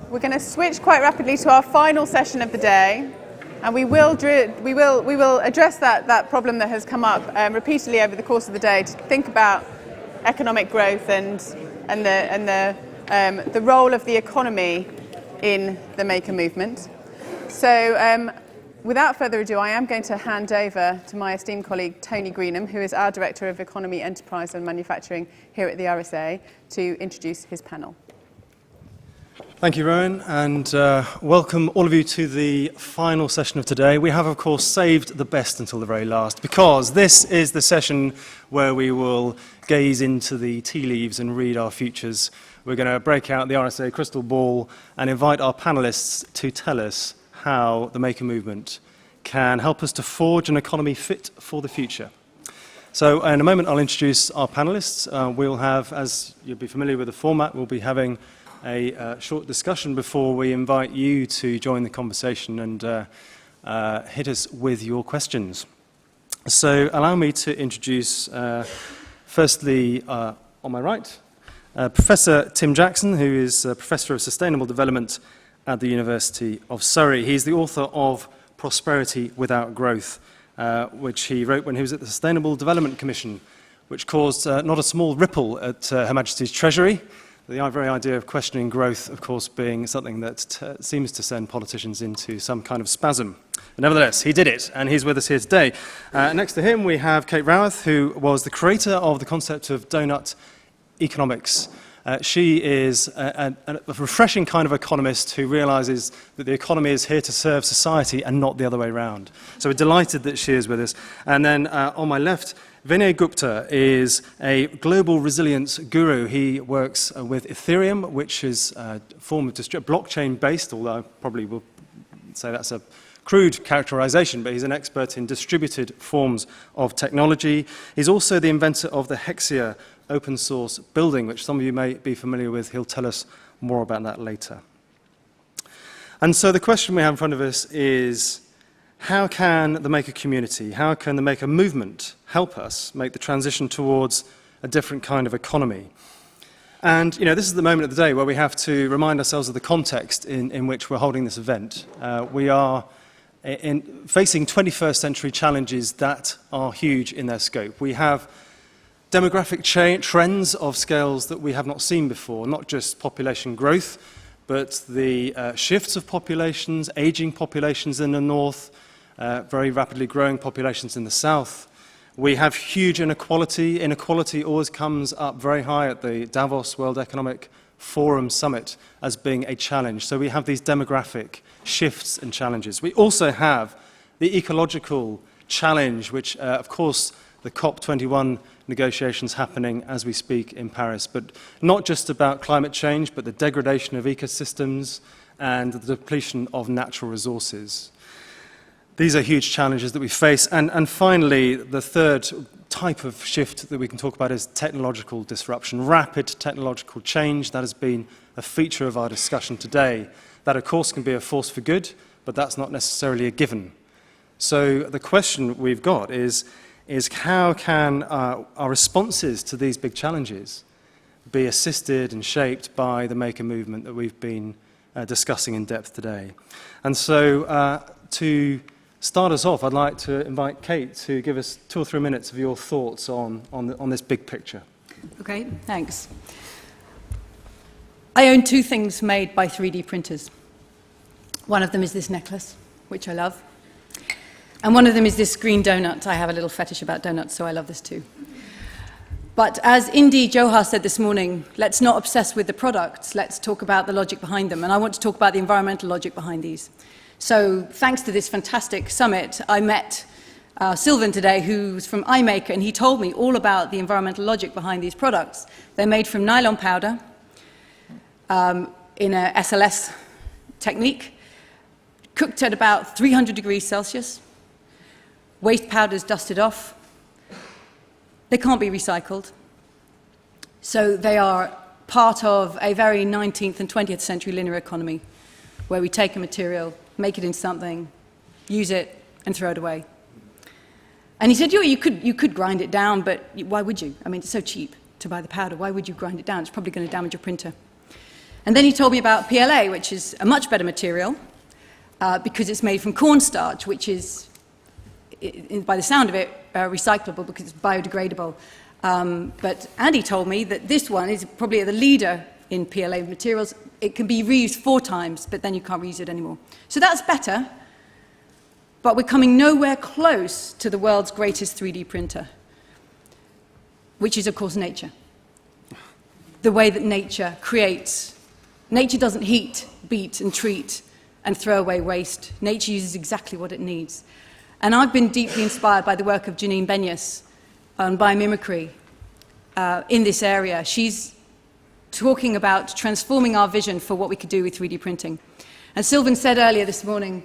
We're going to switch quite rapidly to our final session of the day, and we will address that problem that has come up repeatedly over the course of the day to think about economic growth and the role of the economy in the maker movement. So without further ado, I am going to hand over to my esteemed colleague Tony Greenham, who is our Director of Economy, Enterprise and Manufacturing here at the RSA, to introduce his panel. Thank you, Rowan, and welcome all of you to the final session of today. We have, of course, saved the best until the very last, because this is the session where we will gaze into the tea leaves and read our futures. We're going to break out the RSA crystal ball and invite our panellists to tell us how the maker movement can help us to forge an economy fit for the future. So in a moment, I'll introduce our panellists. We'll have, as you'll be familiar with the format, we'll be having a short discussion before we invite you to join the conversation and hit us with your questions. So allow me to introduce, firstly, on my right, Professor Tim Jackson, who is Professor of Sustainable Development at the University of Surrey. He's the author of Prosperity Without Growth, which he wrote when he was at the Sustainable Development Commission, which caused not a small ripple at Her Majesty's Treasury. The very idea of questioning growth, of course, being something that seems to send politicians into some kind of spasm. But nevertheless, he did it, and he's with us here today. Next to him, we have Kate Raworth, who was the creator of the concept of Doughnut Economics. She is a refreshing kind of economist who realizes that the economy is here to serve society and not the other way around. So we're delighted that she is with us. And then on my left, Vinay Gupta is a global resilience guru. He works with Ethereum, which is a form of blockchain-based, although I probably will say that's a crude characterization, but he's an expert in distributed forms of technology. He's also the inventor of the Hexia open source building, which some of you may be familiar with. He'll tell us more about that later. And so the question we have in front of us is, how can the maker community, how can the maker movement help us make the transition towards a different kind of economy? And, this is the moment of the day where we have to remind ourselves of the context in which we're holding this event. We are facing 21st century challenges that are huge in their scope. We have demographic trends of scales that we have not seen before, not just population growth, but the shifts of populations, aging populations in the north, very rapidly growing populations in the south. We have huge inequality. Inequality always comes up very high at the Davos World Economic Forum Summit as being a challenge. So we have these demographic shifts and challenges. We also have the ecological challenge, which, of course, the COP21 negotiations happening as we speak in Paris, but not just about climate change, but the degradation of ecosystems and the depletion of natural resources. These are huge challenges that we face. And finally, the third type of shift that we can talk about is technological disruption, rapid technological change. That has been a feature of our discussion today. That, of course, can be a force for good, but that's not necessarily a given. So the question we've got is how can our responses to these big challenges be assisted and shaped by the maker movement that we've been discussing in depth today? And so to start us off, I'd like to invite Kate to give us 2 or 3 minutes of your thoughts on this big picture. Okay, thanks. I own 2 things made by 3D printers. One of them is this necklace, which I love. And one of them is this green donut. I have a little fetish about donuts, so I love this too. But as Ande Johar said this morning, let's not obsess with the products, let's talk about the logic behind them. And I want to talk about the environmental logic behind these. So thanks to this fantastic summit, I met Sylvan today, who's from iMaker, and he told me all about the environmental logic behind these products. They're made from nylon powder in a SLS technique, cooked at about 300 degrees Celsius. Waste powder is dusted off. They can't be recycled. So they are part of a very 19th and 20th century linear economy, where we take a material, make it into something, use it, and throw it away. And he said, you could grind it down, but why would you? I mean, it's so cheap to buy the powder. Why would you grind it down? It's probably going to damage your printer. And then he told me about PLA, which is a much better material, because it's made from cornstarch, which is, by the sound of it, recyclable because it's biodegradable. But Ande told me that this one is probably the leader in PLA materials. It can be reused 4 times, but then you can't reuse it anymore. So that's better, but we're coming nowhere close to the world's greatest 3D printer, which is, of course, nature. The way that nature creates. Nature doesn't heat, beat, and treat, and throw away waste. Nature uses exactly what it needs. And I've been deeply inspired by the work of Janine Benyus on biomimicry in this area. She's talking about transforming our vision for what we could do with 3D printing. And Sylvan said earlier this morning,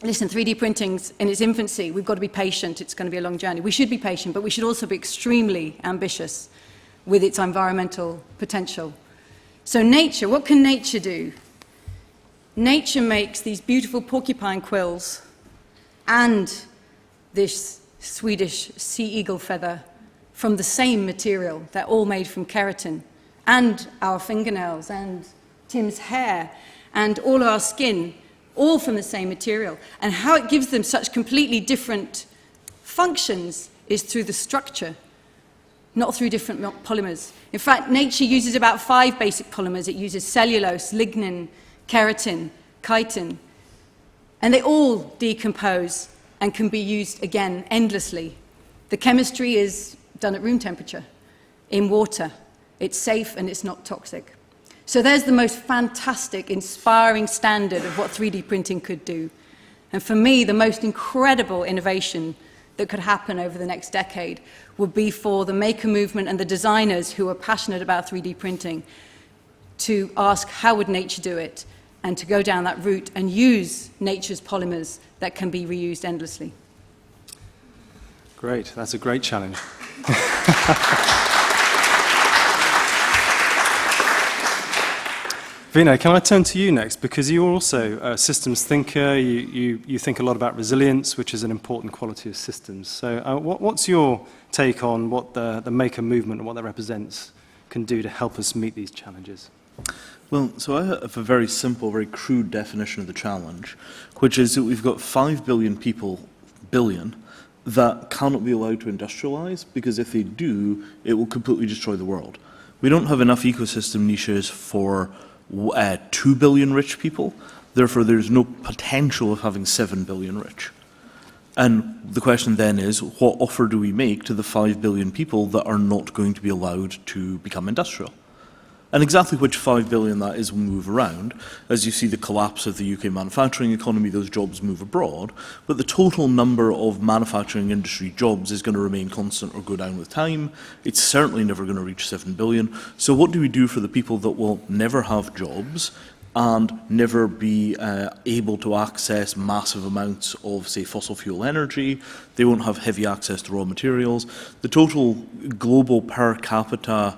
listen, 3D printing's in its infancy. We've got to be patient. It's going to be a long journey. We should be patient, but we should also be extremely ambitious with its environmental potential. So nature, what can nature do? Nature makes these beautiful porcupine quills and this Swedish sea eagle feather from the same material. They're all made from keratin, and our fingernails, and Tim's hair, and all our skin, all from the same material. And how it gives them such completely different functions is through the structure, not through different polymers. In fact, nature uses about 5 basic polymers. It uses cellulose, lignin, keratin, chitin, and they all decompose and can be used again endlessly. The chemistry is done at room temperature, in water. It's safe and it's not toxic. So there's the most fantastic, inspiring standard of what 3D printing could do. And for me, the most incredible innovation that could happen over the next decade would be for the maker movement and the designers who are passionate about 3D printing to ask how would nature do it, and to go down that route and use nature's polymers that can be reused endlessly. Great, that's a great challenge. Vinay, can I turn to you next? Because you're also a systems thinker. You think a lot about resilience, which is an important quality of systems. So what's your take on what the maker movement and what that represents can do to help us meet these challenges? Well, so I have a very simple, very crude definition of the challenge, which is that we've got 5 billion people, that cannot be allowed to industrialize, because if they do, it will completely destroy the world. We don't have enough ecosystem niches for 2 billion rich people, therefore there's no potential of having 7 billion rich. And the question then is, what offer do we make to the 5 billion people that are not going to be allowed to become industrial? And exactly which 5 billion that is will move around. As you see the collapse of the UK manufacturing economy, those jobs move abroad. But the total number of manufacturing industry jobs is going to remain constant or go down with time. It's certainly never going to reach 7 billion. So what do we do for the people that will never have jobs and never be able to access massive amounts of, say, fossil fuel energy? They won't have heavy access to raw materials. The total global per capita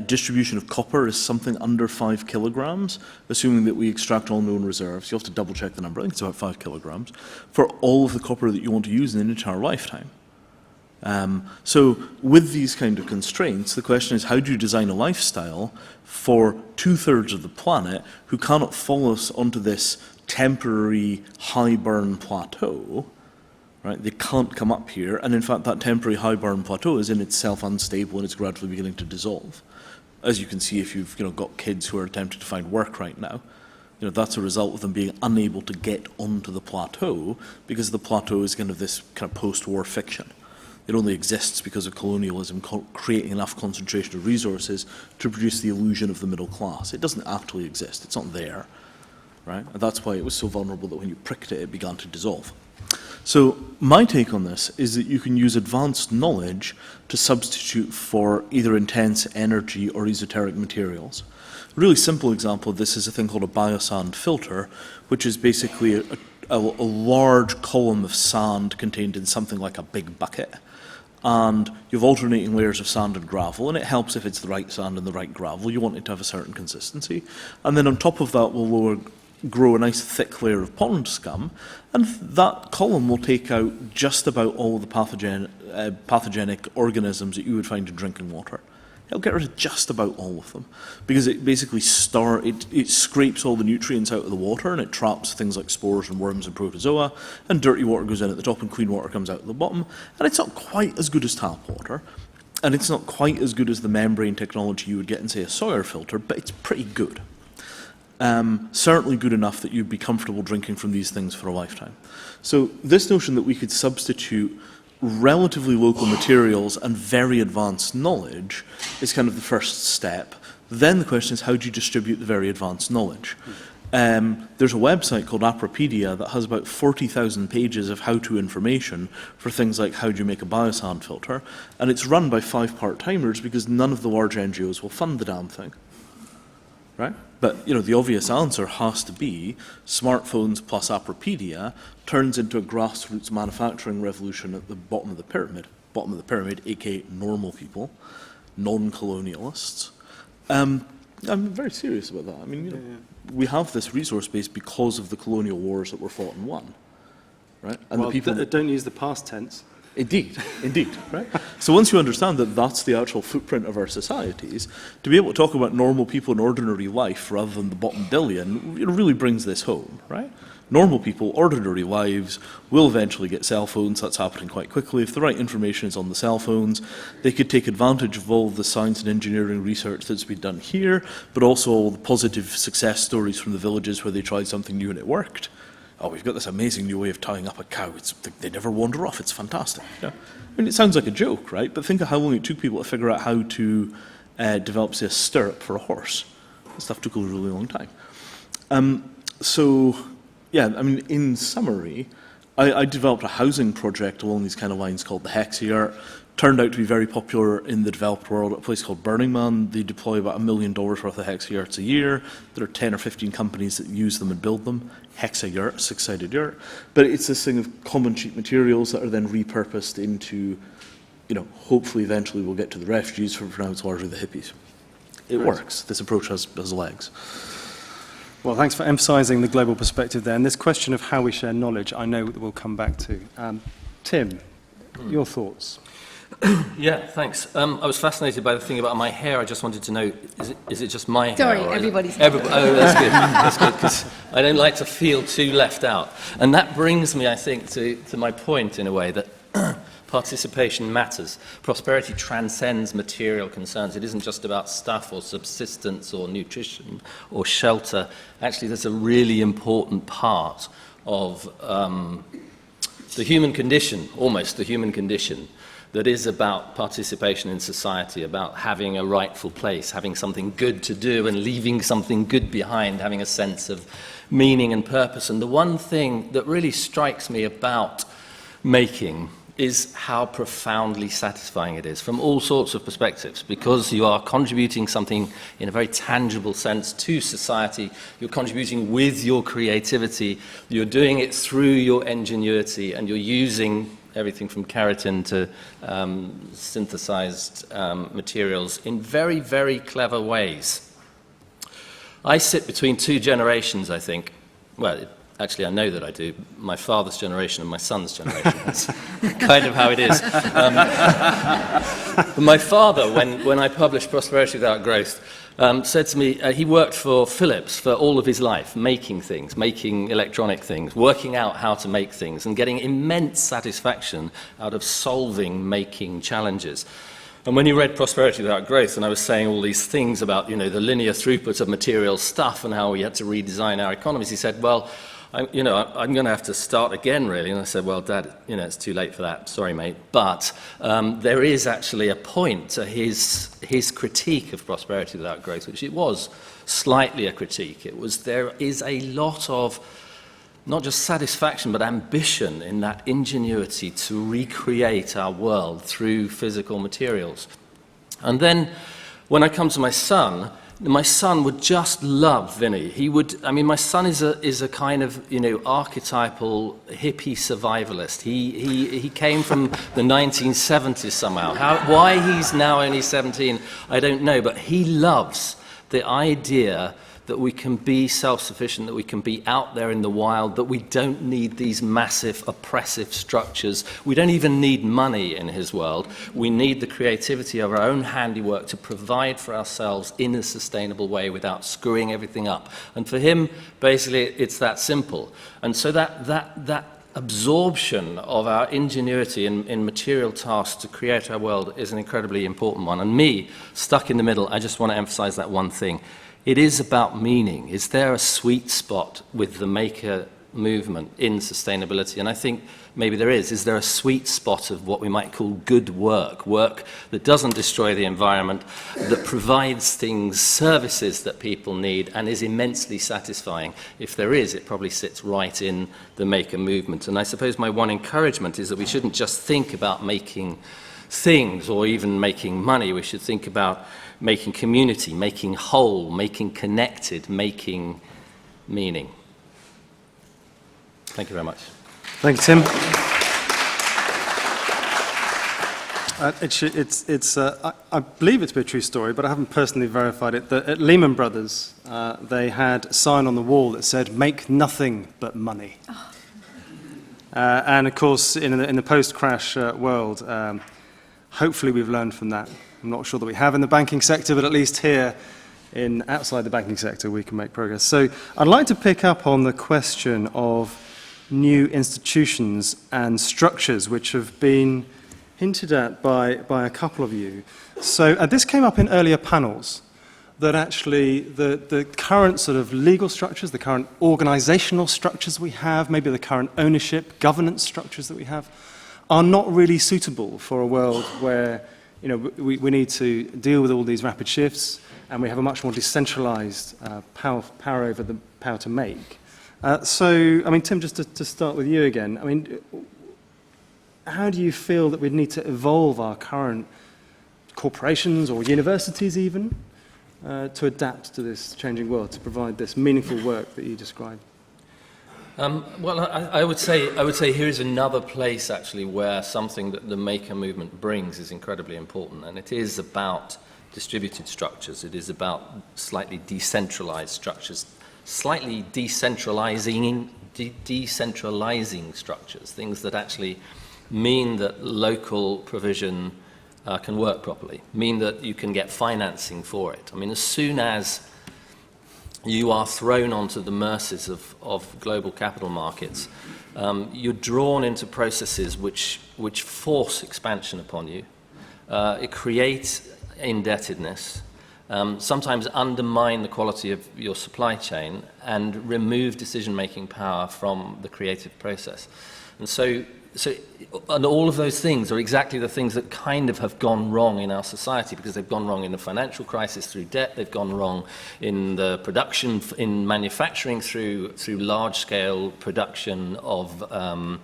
distribution of copper is something under 5 kilograms, assuming that we extract all known reserves. You have to double check the number. I think it's about 5 kilograms for all of the copper that you want to use in an entire lifetime. So with these kind of constraints, the question is, how do you design a lifestyle for 2/3 of the planet who cannot follow us onto this temporary high burn plateau? Right? They can't come up here, and in fact that temporary high burn plateau is in itself unstable and it's gradually beginning to dissolve. As you can see if you've got kids who are attempting to find work right now, that's a result of them being unable to get onto the plateau because the plateau is kind of this kind of post-war fiction. It only exists because of colonialism creating enough concentration of resources to produce the illusion of the middle class. It doesn't actually exist, it's not there. Right? And that's why it was so vulnerable that when you pricked it, it began to dissolve. So my take on this is that you can use advanced knowledge to substitute for either intense energy or esoteric materials. A really simple example of this is a thing called a biosand filter, which is basically a large column of sand contained in something like a big bucket. And you have alternating layers of sand and gravel, and it helps if it's the right sand and the right gravel. You want it to have a certain consistency. And then on top of that, we'll grow a nice thick layer of pond scum, and that column will take out just about all of the pathogenic organisms that you would find in drinking water. It'll get rid of just about all of them, because it basically it scrapes all the nutrients out of the water, and it traps things like spores and worms and protozoa, and dirty water goes in at the top and clean water comes out at the bottom. And it's not quite as good as tap water, and it's not quite as good as the membrane technology you would get in, say, a Sawyer filter, but it's pretty good. Certainly good enough that you'd be comfortable drinking from these things for a lifetime. So this notion that we could substitute relatively local materials and very advanced knowledge is kind of the first step. Then the question is, how do you distribute the very advanced knowledge? There's a website called Apropedia that has about 40,000 pages of how-to information for things like how do you make a biosand filter, and it's run by 5 part-timers because none of the large NGOs will fund the damn thing. Right? But the obvious answer has to be smartphones plus Apropedia turns into a grassroots manufacturing revolution at the bottom of the pyramid, aka normal people, non-colonialists. I'm very serious about that. I mean, we have this resource base because of the colonial wars that were fought and won, right? And well, the people don't use the past tense. Indeed, right? So once you understand that that's the actual footprint of our societies, to be able to talk about normal people in ordinary life rather than the bottom billion, it really brings this home, right? Normal people, ordinary lives, will eventually get cell phones. That's happening quite quickly. If the right information is on the cell phones, they could take advantage of all the science and engineering research that's been done here, but also all the positive success stories from the villages where they tried something new and it worked. Oh, we've got this amazing new way of tying up a cow. They never wander off. It's fantastic. Yeah. I mean, it sounds like a joke, right? But think of how long it took people to figure out how to develop, say, a stirrup for a horse. That stuff took a really long time. In summary, I developed a housing project along these kind of lines called the Hexayart. Turned out to be very popular in the developed world at a place called Burning Man. They deploy about $1 million worth of Hexayarts a year. There are 10 or 15 companies that use them and build them. Hexayart, 6-sided yurt. But it's this thing of common cheap materials that are then repurposed into, hopefully eventually we'll get to the refugees, for now it's largely the hippies. It works. This approach has legs. Well, thanks for emphasising the global perspective there. And this question of how we share knowledge, I know that we'll come back to. Tim, your thoughts? Yeah, thanks. I was fascinated by the thing about my hair. I just wanted to know, is it just my hair? Sorry, everybody's hair. Oh, that's good. That's good, because I don't like to feel too left out. And that brings me, I think, to my point, in a way, that participation matters. Prosperity transcends material concerns. It isn't just about stuff or subsistence or nutrition or shelter. Actually, that's a really important part of the human condition, almost the human condition, that is about participation in society, about having a rightful place, having something good to do and leaving something good behind, having a sense of meaning and purpose. And the one thing that really strikes me about making is how profoundly satisfying it is from all sorts of perspectives, because you are contributing something in a very tangible sense to society. You're contributing with your creativity. You're doing it through your ingenuity, and you're using everything from keratin to synthesized materials in very, very clever ways. I sit between two generations, I think. Well, actually, I know that I do. My father's generation and my son's generation. That's kind of how it is. But my father, when I published Prosperity Without Growth, said to me, he worked for Philips for all of his life, making things, making electronic things, working out how to make things, and getting immense satisfaction out of solving making challenges. And when he read Prosperity Without Growth, and I was saying all these things about, the linear throughput of material stuff and how we had to redesign our economies, he said, well, I'm going to have to start again, really. And I said, well, Dad, it's too late for that. Sorry, mate. But there is actually a point to his critique of Prosperity Without Growth, which it was slightly a critique. There is a lot of not just satisfaction, but ambition in that ingenuity to recreate our world through physical materials. And then when I come to my son would just love Vinay. My son is a kind of, archetypal hippie survivalist. He came from the 1970s somehow. Why he's now only 17, I don't know, but he loves the idea that we can be self-sufficient, that we can be out there in the wild, that we don't need these massive oppressive structures. We don't even need money in his world. We need the creativity of our own handiwork to provide for ourselves in a sustainable way without screwing everything up. And for him, basically, it's that simple. And so that absorption of our ingenuity in material tasks to create our world is an incredibly important one. And me, stuck in the middle, I just want to emphasize that one thing. It is about meaning. Is there a sweet spot with the maker movement in sustainability? And I think maybe there is. Is there a sweet spot of what we might call good work that doesn't destroy the environment, that provides things, services that people need, and is immensely satisfying? If there is, it probably sits right in the maker movement. And I suppose my one encouragement is that we shouldn't just think about making things or even making money. We should think about making community, making whole, making connected, making meaning. Thank you very much. Thank you, Tim. I believe it to be a true story, but I haven't personally verified it, that at Lehman Brothers, they had a sign on the wall that said, "Make nothing but money." Oh. And of course, in the post-crash world, hopefully we've learned from that. I'm not sure that we have in the banking sector, but at least here outside the banking sector we can make progress. So I'd like to pick up on the question of new institutions and structures, which have been hinted at by a couple of you. So this came up in earlier panels, that actually the current sort of legal structures, the current organizational structures we have, maybe the current ownership, governance structures that we have, are not really suitable for a world where we need to deal with all these rapid shifts, and we have a much more decentralized power over the power to make. Tim, just to start with you again, how do you feel that we need to evolve our current corporations or universities even to adapt to this changing world, to provide this meaningful work that you described? I would say here is another place actually where something that the maker movement brings is incredibly important, and it is about distributed structures. It is about slightly decentralized structures, slightly decentralizing structures, things that actually mean that local provision can work properly, mean that you can get financing for it. As soon as you are thrown onto the mercies of global capital markets, you're drawn into processes which force expansion upon you. It creates indebtedness, sometimes undermine the quality of your supply chain and remove decision-making power from the creative process. And so and all of those things are exactly the things that kind of have gone wrong in our society, because they've gone wrong in the financial crisis through debt, they've gone wrong in the production, in manufacturing through large-scale production of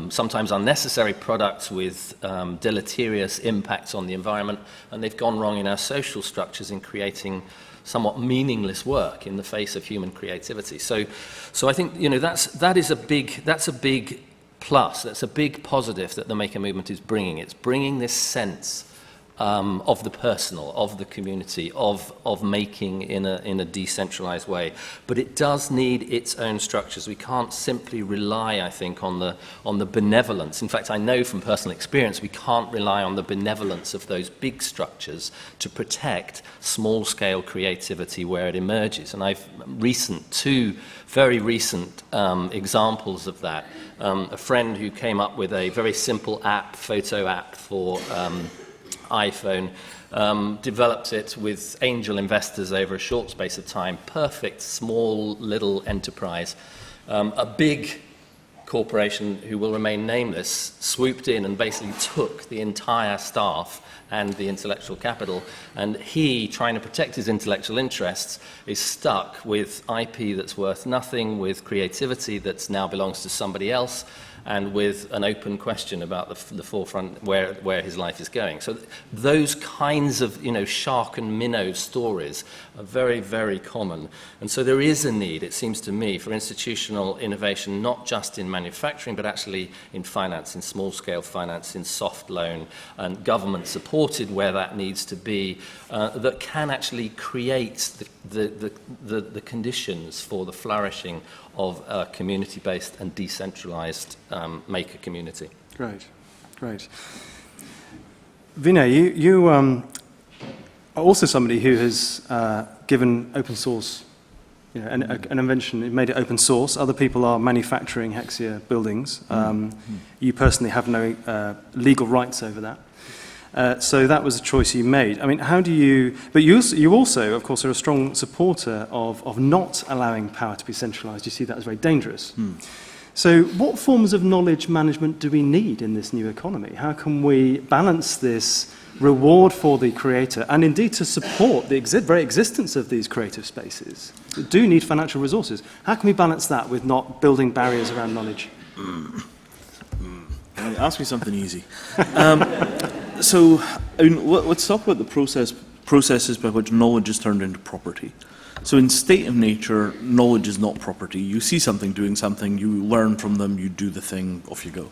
sometimes unnecessary products with deleterious impacts on the environment, and they've gone wrong in our social structures in creating somewhat meaningless work in the face of human creativity. So I think, you know, that's a big plus, that's a big positive that the Maker movement is bringing. It's bringing this sense of the personal, of the community, of making in a decentralized way. But it does need its own structures. We can't simply rely, I think, on the benevolence. In fact, I know from personal experience we can't rely on the benevolence of those big structures to protect small-scale creativity where it emerges. And I've two very recent examples of that. A friend who came up with a very simple app, photo app for iPhone, developed it with angel investors over a short space of time. Perfect, small, little enterprise. A big corporation who will remain nameless swooped in and basically took the entire staff and the intellectual capital, and he, trying to protect his intellectual interests, is stuck with IP that's worth nothing, with creativity that now belongs to somebody else, and with an open question about the forefront where his life is going. So those kinds of, you know, shark and minnow stories are very, very common. And so there is a need, it seems to me, for institutional innovation, not just in manufacturing, but actually in finance, in small-scale finance, in soft loan, and government supported where that needs to be, that can actually create the conditions for the flourishing of a community-based and decentralized maker community. Great, great. Vinay, you are also somebody who has given open source, you know, an invention, made it open source. Other people are manufacturing Hexia buildings. You personally have no legal rights over that. So that was a choice you made. I mean, how do you... But you also, of course, are a strong supporter of not allowing power to be centralized. You see that as very dangerous. So what forms of knowledge management do we need in this new economy? How can we balance this reward for the creator and indeed to support the very existence of these creative spaces that do need financial resources? How can we balance that with not building barriers around knowledge? Ask me something easy. So let's talk about the processes by which knowledge is turned into property. So in state of nature, knowledge is not property. You see something doing something, you learn from them, you do the thing, off you go.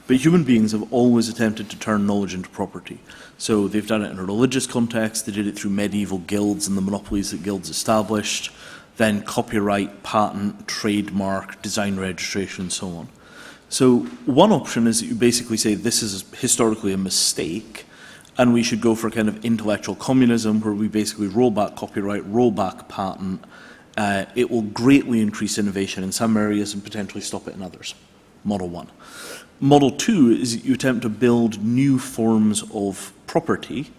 But human beings have always attempted to turn knowledge into property. So they've done it in a religious context, they did it through medieval guilds and the monopolies that guilds established, then copyright, patent, trademark, design registration, and so on. So one option is that you basically say this is historically a mistake and we should go for kind of intellectual communism where we basically roll back copyright, roll back patent. It will greatly increase innovation in some areas and potentially stop it in others. Model 1. Model 2 is that you attempt to build new forms of property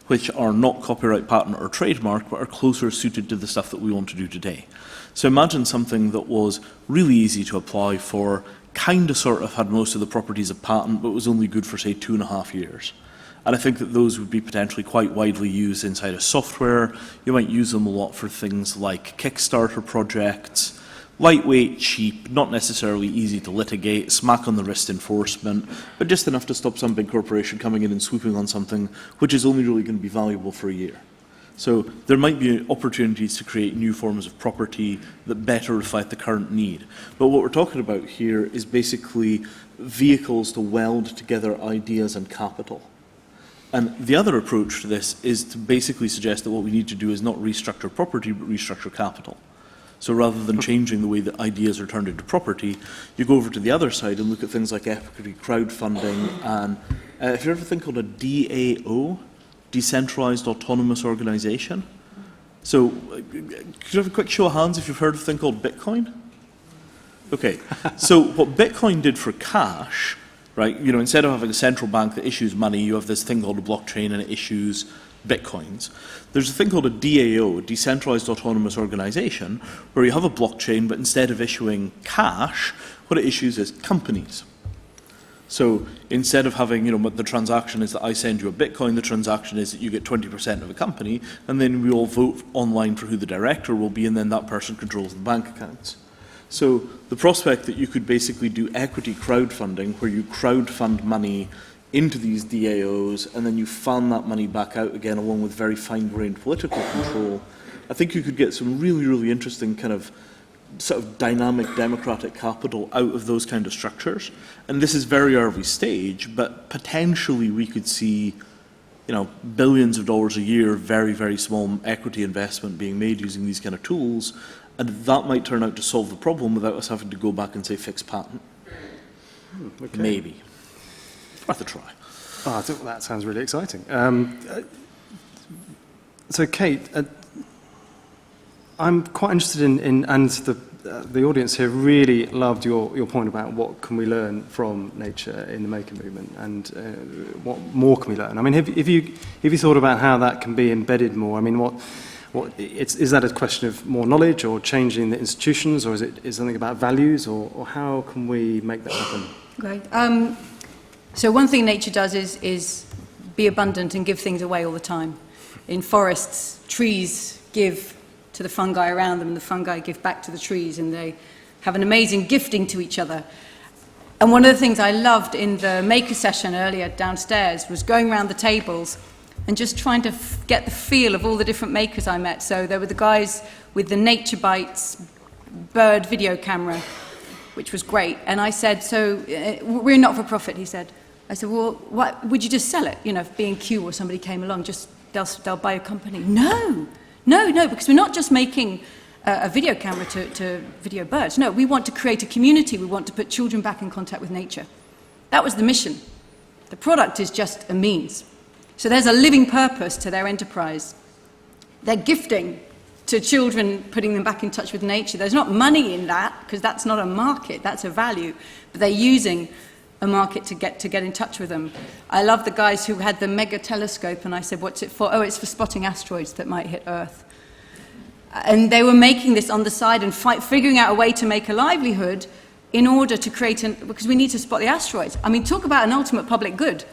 which are not copyright, patent or trademark but are closer suited to the stuff that we want to do today. So imagine something that was really easy to apply for, kind of sort of had most of the properties of patent, but was only good for, say, 2.5 years. And I think that those would be potentially quite widely used inside of software. You might use them a lot for things like Kickstarter projects, lightweight, cheap, not necessarily easy to litigate, smack on the wrist enforcement, but just enough to stop some big corporation coming in and swooping on something which is only really going to be valuable for a year. So there might be opportunities to create new forms of property that better reflect the current need. But what we're talking about here is basically vehicles to weld together ideas and capital. And the other approach to this is to basically suggest that what we need to do is not restructure property, but restructure capital. So rather than changing the way that ideas are turned into property, you go over to the other side and look at things like equity crowdfunding and if you ever think called a DAO, Decentralized Autonomous Organization. So, could you have a quick show of hands if you've heard of a thing called Bitcoin? Okay, so what Bitcoin did for cash, right, you know, instead of having a central bank that issues money, you have this thing called a blockchain and it issues bitcoins. There's a thing called a DAO, Decentralized Autonomous Organization, where you have a blockchain, but instead of issuing cash, what it issues is companies. So instead of having, the transaction is that I send you a Bitcoin, the transaction is that you get 20% of a company, and then we all vote online for who the director will be, and then that person controls the bank accounts. So the prospect that you could basically do equity crowdfunding, where you crowdfund money into these DAOs, and then you fan that money back out again, along with very fine-grained political control, I think you could get some really, really interesting kind of sort of dynamic democratic capital out of those kind of structures. And this is very early stage, but potentially we could see, billions of dollars a year, very, very small equity investment being made using these kind of tools, and that might turn out to solve the problem without us having to go back and say fix patent. Okay. Maybe. Worth a try. I think that sounds really exciting. So Kate, I'm quite interested in and the audience here really loved your point about what can we learn from nature in the maker movement, and what more can we learn? I mean, have you thought about how that can be embedded more? I mean, is that a question of more knowledge, or changing the institutions, or is it something about values, or how can we make that happen? Great. So one thing nature does is be abundant and give things away all the time. In forests, trees give to the fungi around them, and the fungi give back to the trees, and they have an amazing gifting to each other. And one of the things I loved in the maker session earlier downstairs was going around the tables and just trying to get the feel of all the different makers I met. So there were the guys with the Nature Bites bird video camera, which was great. And I said, so we're not for profit, he said. I said, well, what, would you just sell it? If B&Q or somebody came along, they'll buy a company. No, because we're not just making a video camera to video birds. No, we want to create a community. We want to put children back in contact with nature. That was the mission. The product is just a means. So there's a living purpose to their enterprise. They're gifting to children, putting them back in touch with nature. There's not money in that, because that's not a market, that's a value. But they're using a market to get in touch with them. I love the guys who had the mega telescope, and I said, what's it for? Oh, it's for spotting asteroids that might hit Earth. And they were making this on the side and figuring out a way to make a livelihood in order to create because we need to spot the asteroids. I mean, talk about an ultimate public good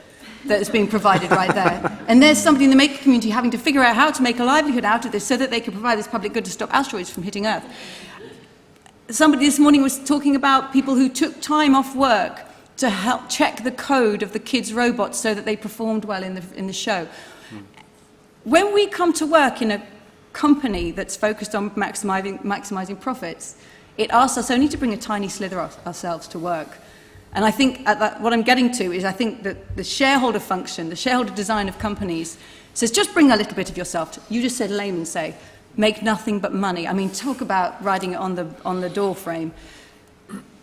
that is being provided right there. And there's somebody in the maker community having to figure out how to make a livelihood out of this so that they can provide this public good to stop asteroids from hitting Earth. Somebody this morning was talking about people who took time off work to help check the code of the kids' robots so that they performed well in the show. When we come to work in a company that's focused on maximizing profits, it asks us only to bring a tiny slither of ourselves to work. And I think what I'm getting to is I think that the shareholder function, the shareholder design of companies says just bring a little bit of yourself. You just said layman say, make nothing but money. I mean, talk about writing it on the door frame.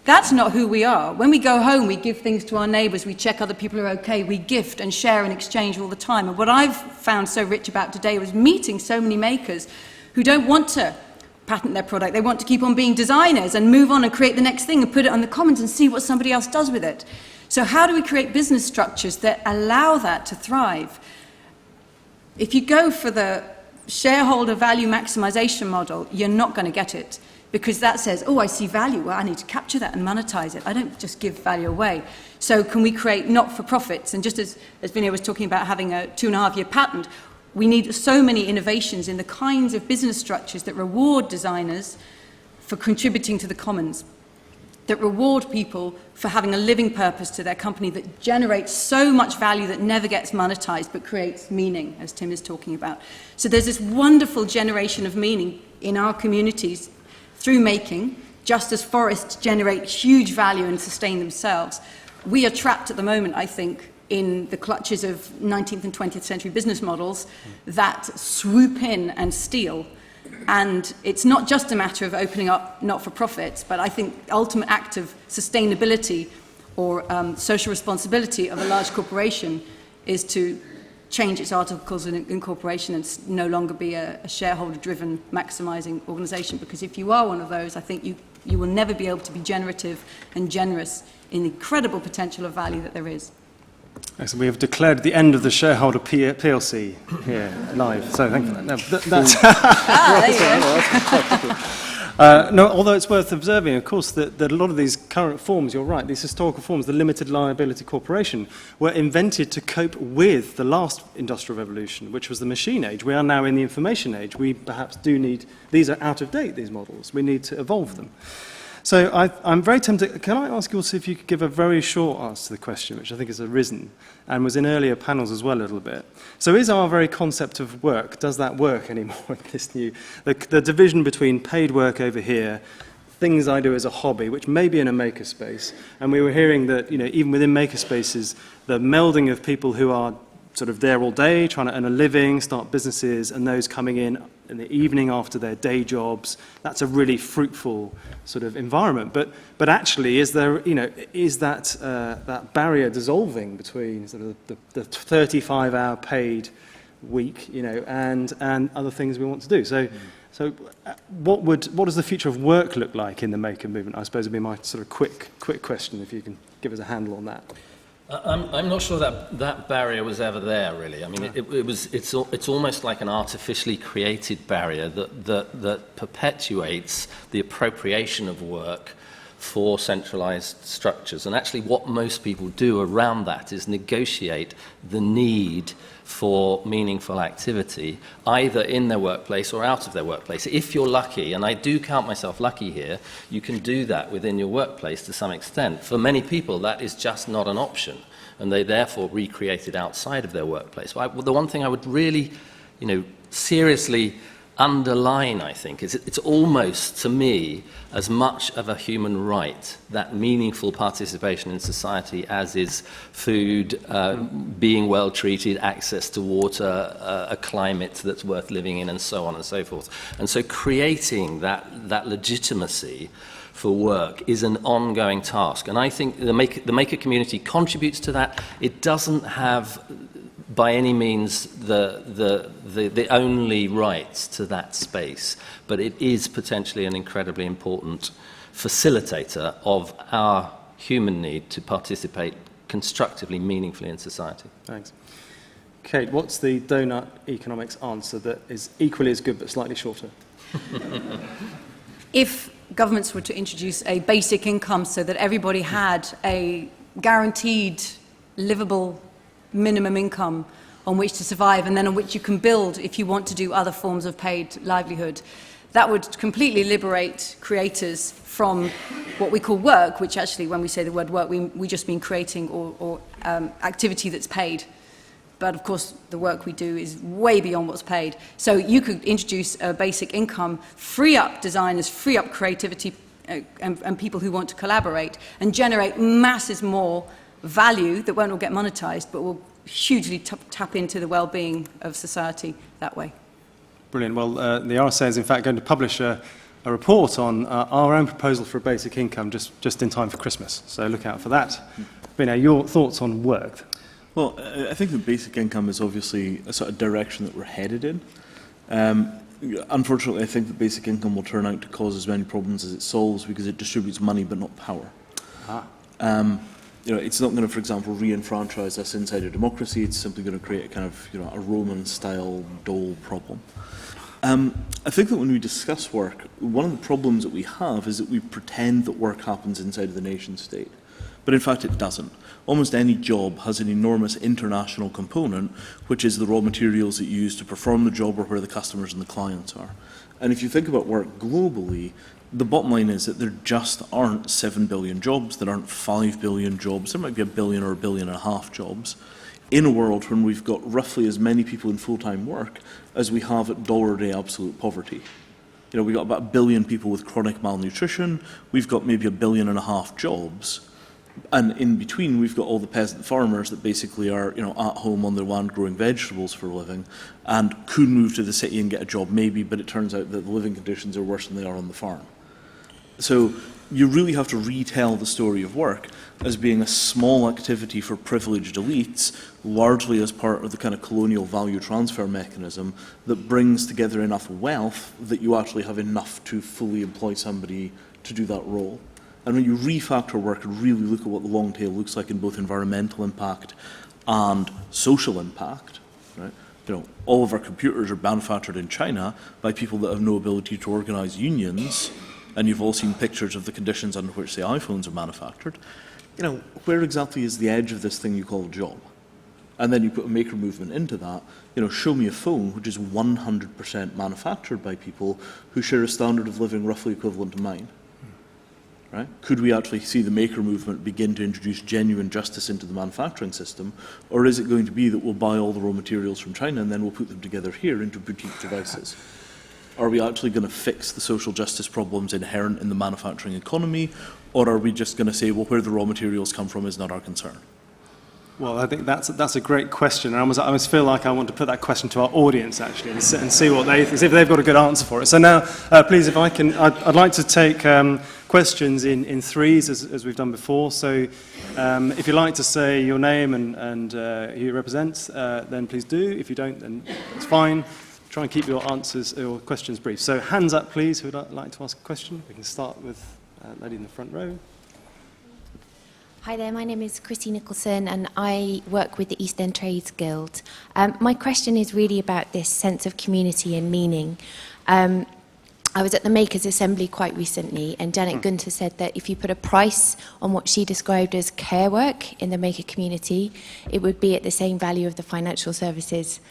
That's not who we are. When we go home, we give things to our neighbours, we check other people are okay, we gift and share and exchange all the time. And what I've found so rich about today was meeting so many makers who don't want to patent their product. They want to keep on being designers and move on and create the next thing and put it on the commons and see what somebody else does with it. So how do we create business structures that allow that to thrive? If you go for the shareholder value maximization model, you're not going to get it. Because that says, oh, I see value, well, I need to capture that and monetize it. I don't just give value away. So can we create not-for-profits? And just as Vinay was talking about having a 2.5-year patent, we need so many innovations in the kinds of business structures that reward designers for contributing to the commons, that reward people for having a living purpose to their company, that generates so much value that never gets monetized but creates meaning, as Tim is talking about. So there's this wonderful generation of meaning in our communities through making, just as forests generate huge value and sustain themselves. We are trapped at the moment, I think, in the clutches of 19th and 20th century business models that swoop in and steal. And it's not just a matter of opening up not-for-profits, but I think the ultimate act of sustainability or social responsibility of a large corporation is to change its articles of incorporation and no longer be a shareholder-driven maximizing organization. Because if you are one of those, I think you will never be able to be generative and generous in the incredible potential of value that there is. So we have declared the end of the shareholder PLC here live. So thank you for that. No, no, although it's worth observing, of course, that a lot of these current forms, you're right, these historical forms, the limited liability corporation, were invented to cope with the last industrial revolution, which was the machine age. We are now in the information age. We perhaps do need, these are out of date, these models. We need to evolve them. So I'm very tempted, can I ask you also if you could give a very short answer to the question, which I think has arisen, and was in earlier panels as well a little bit. So is our very concept of work, does that work anymore in this new, the division between paid work over here, things I do as a hobby, which may be in a makerspace, and we were hearing that, you know, even within makerspaces, the melding of people who are sort of there all day, trying to earn a living, start businesses, and those coming in the evening after their day jobs, that's a really fruitful sort of environment. But actually, is there, you know, is that that barrier dissolving between sort of the 35-hour paid week, you know, and other things we want to do? So what does the future of work look like in the maker movement? I suppose would be my sort of quick question, if you can give us a handle on that. I'm not sure that barrier was ever there, really. I mean, it's almost like an artificially created barrier that perpetuates the appropriation of work for centralized structures. And actually what most people do around that is negotiate the need for meaningful activity, either in their workplace or out of their workplace. If you're lucky, and I do count myself lucky here, you can do that within your workplace to some extent. For many people, that is just not an option, and they therefore recreate it outside of their workplace. Well, the one thing I would really, you know, seriously underline, I think, is it's almost, to me, as much of a human right, that meaningful participation in society, as is food, being well treated, access to water, a climate that's worth living in, and so on and so forth. And so creating that legitimacy for work is an ongoing task. And I think the maker community contributes to that. It doesn't have by any means the only rights to that space, but it is potentially an incredibly important facilitator of our human need to participate constructively, meaningfully in society. Thanks. Kate, what's the Doughnut Economics answer that is equally as good but slightly shorter? If governments were to introduce a basic income so that everybody had a guaranteed livable minimum income on which to survive, and then on which you can build if you want to do other forms of paid livelihood, that would completely liberate creators from what we call work, which actually, when we say the word work, we just mean creating or activity that's paid. But of course, the work we do is way beyond what's paid. So you could introduce a basic income, free up designers, free up creativity, and people who want to collaborate, and generate masses more value that won't all get monetized, but will hugely tap into the well-being of society that way. Brilliant. Well, the RSA is in fact going to publish a report on our own proposal for a basic income just in time for Christmas. So look out for that. Vinay, your thoughts on work? Well, I think the basic income is obviously a sort of direction that we're headed in. Unfortunately, I think the basic income will turn out to cause as many problems as it solves because it distributes money but not power. You know, it's not going to, for example, re-enfranchise us inside a democracy. It's simply going to create a kind of, you know, a Roman-style dole problem. I think that when we discuss work, one of the problems that we have is that we pretend that work happens inside of the nation state. But in fact, it doesn't. Almost any job has an enormous international component, which is the raw materials that you use to perform the job or where the customers and the clients are. And if you think about work globally, the bottom line is that there just aren't 7 billion jobs, there aren't 5 billion jobs, there might be 1 billion or 1.5 billion jobs in a world when we've got roughly as many people in full-time work as we have at dollar-a-day absolute poverty. You know, we've got about 1 billion people with chronic malnutrition, we've got maybe 1.5 billion jobs, and in between we've got all the peasant farmers that basically are, you know, at home on their land growing vegetables for a living and could move to the city and get a job maybe, but it turns out that the living conditions are worse than they are on the farm. So you really have to retell the story of work as being a small activity for privileged elites, largely as part of the kind of colonial value transfer mechanism that brings together enough wealth that you actually have enough to fully employ somebody to do that role. And when you refactor work and really look at what the long tail looks like in both environmental impact and social impact, right? You know, all of our computers are manufactured in China by people that have no ability to organize unions, and you've all seen pictures of the conditions under which the iPhones are manufactured. You know, where exactly is the edge of this thing you call a job? And then you put a maker movement into that. You know, show me a phone which is 100% manufactured by people who share a standard of living roughly equivalent to mine. Right? Could we actually see the maker movement begin to introduce genuine justice into the manufacturing system, or is it going to be that we'll buy all the raw materials from China and then we'll put them together here into boutique devices? Are we actually going to fix the social justice problems inherent in the manufacturing economy, or are we just going to say, well, where the raw materials come from is not our concern? Well, I think that's a great question, and I almost feel like I want to put that question to our audience actually, and see what they think, see if they've got a good answer for it. So now, please, if I can, I'd like to take questions in threes as we've done before. So, if you'd like to say your name and who you represent, then please do. If you don't, then it's fine. Try and keep your answers or questions brief. So, hands up, please. Who would like to ask a question? We can start with lady in the front row. Hi there, my name is Chrissy Nicholson and I work with the East End Trades Guild. My question is really about this sense of community and meaning. I was at the Makers Assembly quite recently and Janet Gunter said that if you put a price on what she described as care work in the maker community, it would be at the same value of the financial services.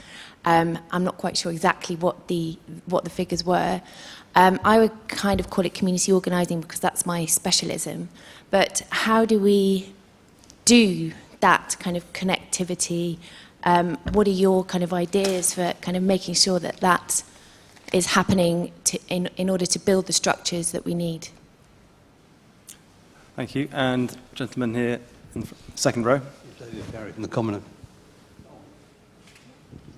I'm not quite sure exactly what the figures were. I would kind of call it community organising because that's my specialism. But how do we do that kind of connectivity? What are your kind of ideas for kind of making sure that that is happening in order to build the structures that we need? Thank you. And gentleman here in the second row. David Perry from the Common.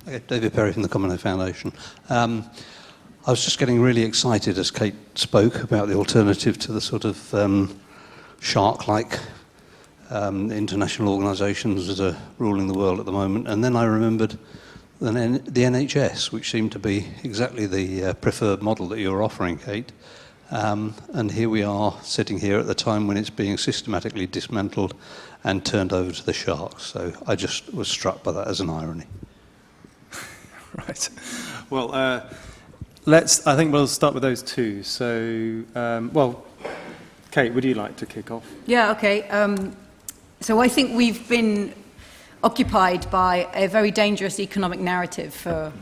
Okay, David Perry from the Common Foundation. I was just getting really excited as Kate spoke about the alternative to the sort of shark-like international organisations that are ruling the world at the moment. And then I remembered the NHS, which seemed to be exactly the preferred model that you were offering, Kate. And here we are sitting here at the time when it's being systematically dismantled and turned over to the sharks. So I just was struck by that as an irony. Right. Well, I think we'll start with those two. So, well, Kate, would you like to kick off? Yeah, okay. So I think we've been occupied by a very dangerous economic narrative for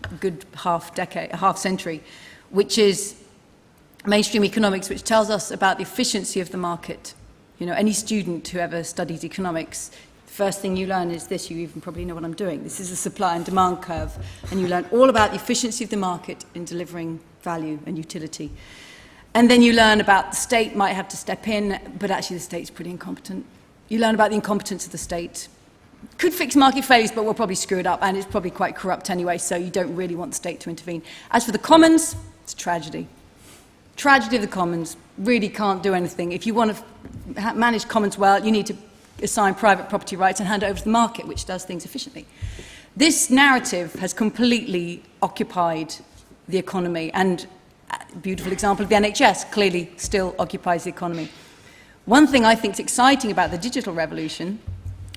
a good half century, which is mainstream economics, which tells us about the efficiency of the market. You know, any student who ever studies economics, the first thing you learn is this, you even probably know what I'm doing. This is a supply and demand curve, and you learn all about the efficiency of the market in delivering value and utility. And then you learn about the state might have to step in, but actually the state's pretty incompetent. You learn about the incompetence of the state. Could fix market failures, but will probably screw it up, and it's probably quite corrupt anyway, so you don't really want the state to intervene. As for the commons, it's a tragedy. Tragedy of the commons, really can't do anything. If you want to manage commons well, you need to assign private property rights and hand it over to the market, which does things efficiently. This narrative has completely occupied the economy, and a beautiful example of the NHS clearly still occupies the economy. One thing I think is exciting about the digital revolution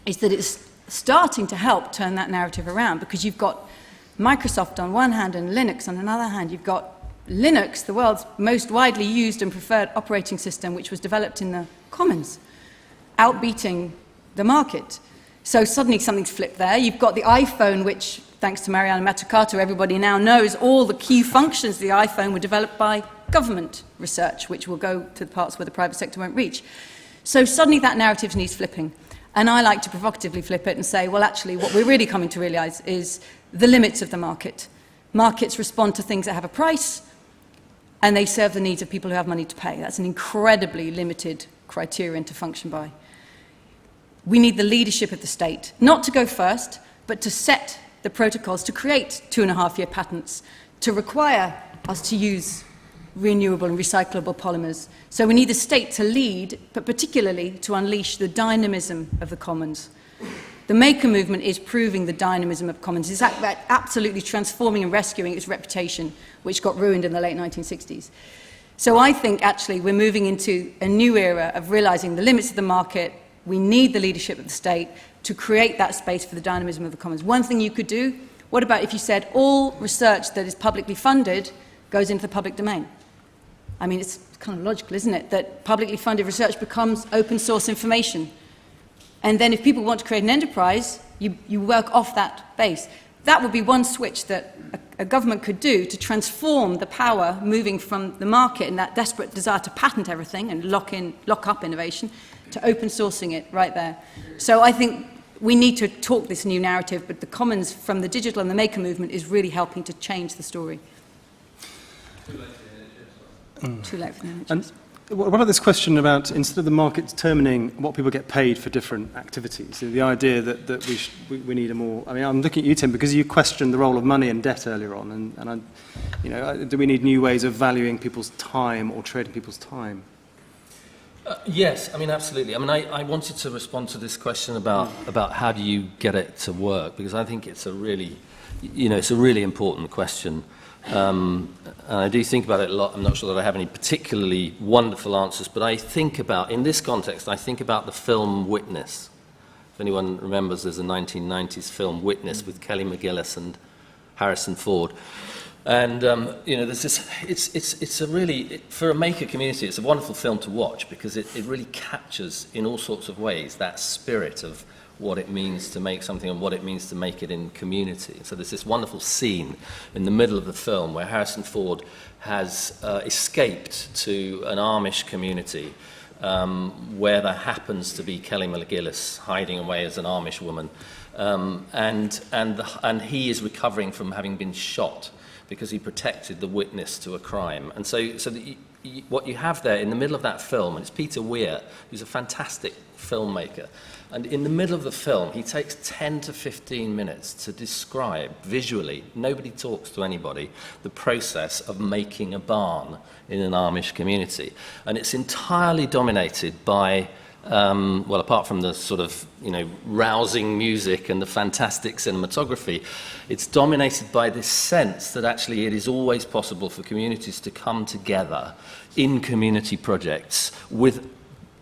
is that it's starting to help turn that narrative around, because you've got Microsoft on one hand and Linux on another hand. You've got Linux, the world's most widely used and preferred operating system, which was developed in the commons, outbeating the market. So suddenly something's flipped there. You've got the iPhone, which, thanks to Mariana Mazzucato, everybody now knows all the key functions of the iPhone were developed by government research, which will go to the parts where the private sector won't reach. So suddenly that narrative needs flipping. And I like to provocatively flip it and say, well, actually, what we're really coming to realise is the limits of the market. Markets respond to things that have a price, and they serve the needs of people who have money to pay. That's an incredibly limited criterion to function by. We need the leadership of the state, not to go first, but to set the protocols, to create 2.5-year patents, to require us to use renewable and recyclable polymers. So we need the state to lead, but particularly to unleash the dynamism of the commons. The maker movement is proving the dynamism of commons. It's absolutely transforming and rescuing its reputation, which got ruined in the late 1960s. So I think actually we're moving into a new era of realizing the limits of the market. We need the leadership of the state, to create that space for the dynamism of the commons. One thing you could do, what about if you said all research that is publicly funded goes into the public domain? I mean, it's kind of logical, isn't it, that publicly funded research becomes open source information. And then if people want to create an enterprise, you work off that base. That would be one switch that a government could do to transform the power moving from the market and that desperate desire to patent everything and lock up innovation to open sourcing it right there. So I think we need to talk this new narrative, but the commons from the digital and the maker movement is really helping to change the story. Too late for the NHS. And what about this question about, instead of the market determining what people get paid for different activities, the idea that we need a more... I mean, I'm looking at you, Tim, because you questioned the role of money and debt earlier on, and do we need new ways of valuing people's time or trading people's time? Yes, I mean, absolutely. I mean, I wanted to respond to this question about how do you get it to work, because I think it's a really, it's a really important question. And I do think about it a lot. I'm not sure that I have any particularly wonderful answers, but I think about, in this context, I think about the film Witness. If anyone remembers, there's a 1990s film, Witness, with Kelly McGillis and Harrison Ford. And, there's this, it's a really, for a maker community, it's a wonderful film to watch because it really captures in all sorts of ways that spirit of what it means to make something and what it means to make it in community. So there's this wonderful scene in the middle of the film where Harrison Ford has escaped to an Amish community where there happens to be Kelly McGillis hiding away as an Amish woman. And he is recovering from having been shot because he protected the witness to a crime. And so what you have there in the middle of that film, and it's Peter Weir, who's a fantastic filmmaker, and in the middle of the film, he takes 10 to 15 minutes to describe visually, nobody talks to anybody, the process of making a barn in an Amish community. And it's entirely dominated by, well, apart from the sort of, rousing music and the fantastic cinematography, it's dominated by this sense that actually it is always possible for communities to come together in community projects with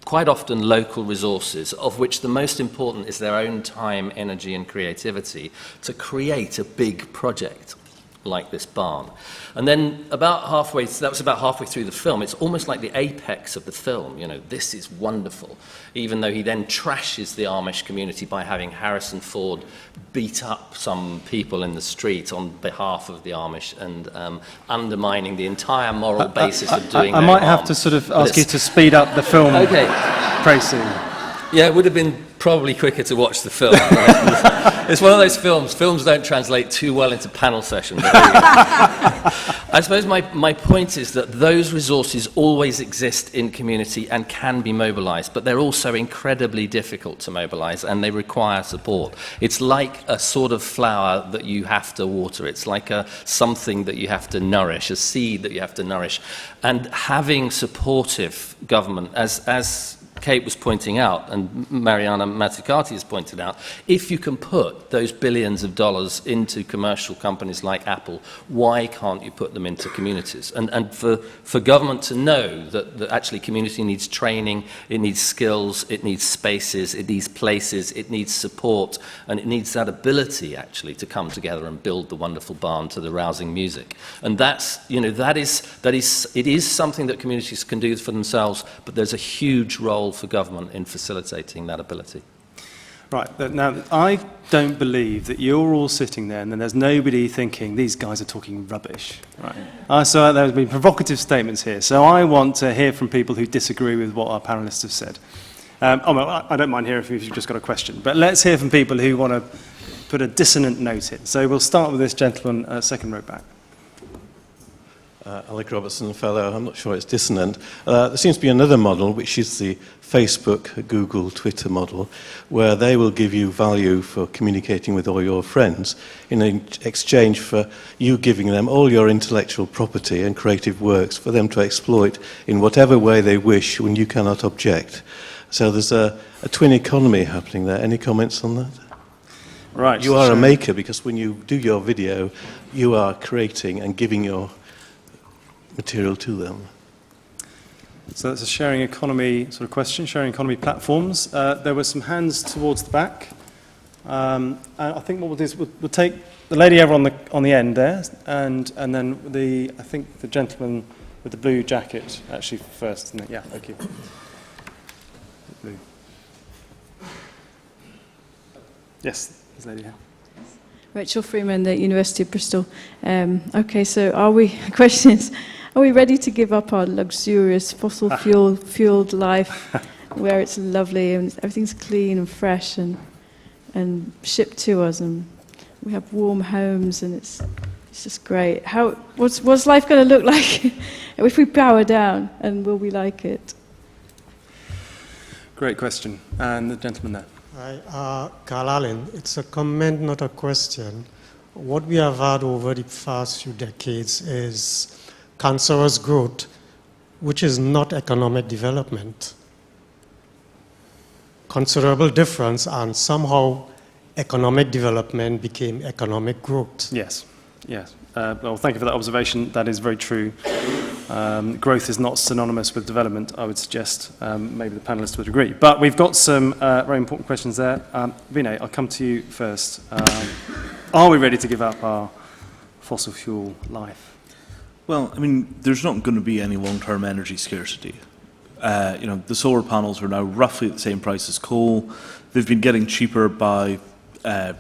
quite often local resources, of which the most important is their own time, energy and creativity, to create a big project like this barn. And then that was about halfway through the film, it's almost like the apex of the film, this is wonderful, even though he then trashes the Amish community by having Harrison Ford beat up some people in the street on behalf of the Amish and undermining the entire moral basis of doing I might have to sort of ask you to speed up the film praising. Yeah, it would have been probably quicker to watch the film. It's one of those films. Films don't translate too well into panel sessions. I suppose my point is that those resources always exist in community and can be mobilized, but they're also incredibly difficult to mobilize and they require support. It's like a sort of flower that you have to water. It's like something that you have to nourish, a seed that you have to nourish. And having supportive government, as Kate was pointing out, and Mariana Mazzucati has pointed out, if you can put those billions of dollars into commercial companies like Apple, why can't you put them into communities? And for government to know that actually community needs training, it needs skills, it needs spaces, it needs places, it needs support, and it needs that ability actually to come together and build the wonderful barn to the rousing music. And that's, it is something that communities can do for themselves, but there's a huge role for government in facilitating that ability. Right, now I don't believe that you're all sitting there and then there's nobody thinking these guys are talking rubbish. Right. So there have been provocative statements here, so I want to hear from people who disagree with what our panellists have said. I don't mind hearing if you've just got a question, but let's hear from people who want to put a dissonant note in. So we'll start with this gentleman, second row back. Alec Robertson Fellow, I'm not sure it's dissonant. There seems to be another model, which is the Facebook, Google, Twitter model, where they will give you value for communicating with all your friends in exchange for you giving them all your intellectual property and creative works for them to exploit in whatever way they wish when you cannot object. So there's a twin economy happening there. Any comments on that? Right. You are a maker because when you do your video, you are creating and giving your material to them. So that's a sharing economy sort of question, sharing economy platforms. There were some hands towards the back. And I think what we'll do is we'll take the lady over on the end there, and then I think the gentleman with the blue jacket actually first. Isn't it? Yeah, thank you. Blue. Yes, this lady here. Rachel Freeman, the University of Bristol. Okay, so question is, are we ready to give up our luxurious fossil fueled life where it's lovely and everything's clean and fresh and shipped to us and we have warm homes and it's just great? What's life going to look like if we power down, and will we like it? Great question. And the gentleman there. Hi, Carl Allen. It's a comment, not a question. What we have had over the past few decades is cancerous growth, which is not economic development. Considerable difference, and somehow economic development became economic growth. Yes, yes. Well, thank you for that observation. That is very true. Growth is not synonymous with development, I would suggest. Maybe the panellists would agree. But we've got some very important questions there. Vinay, I'll come to you first. Are we ready to give up our fossil fuel life? Well, I mean, there's not going to be any long-term energy scarcity. The solar panels are now roughly at the same price as coal. They've been getting cheaper by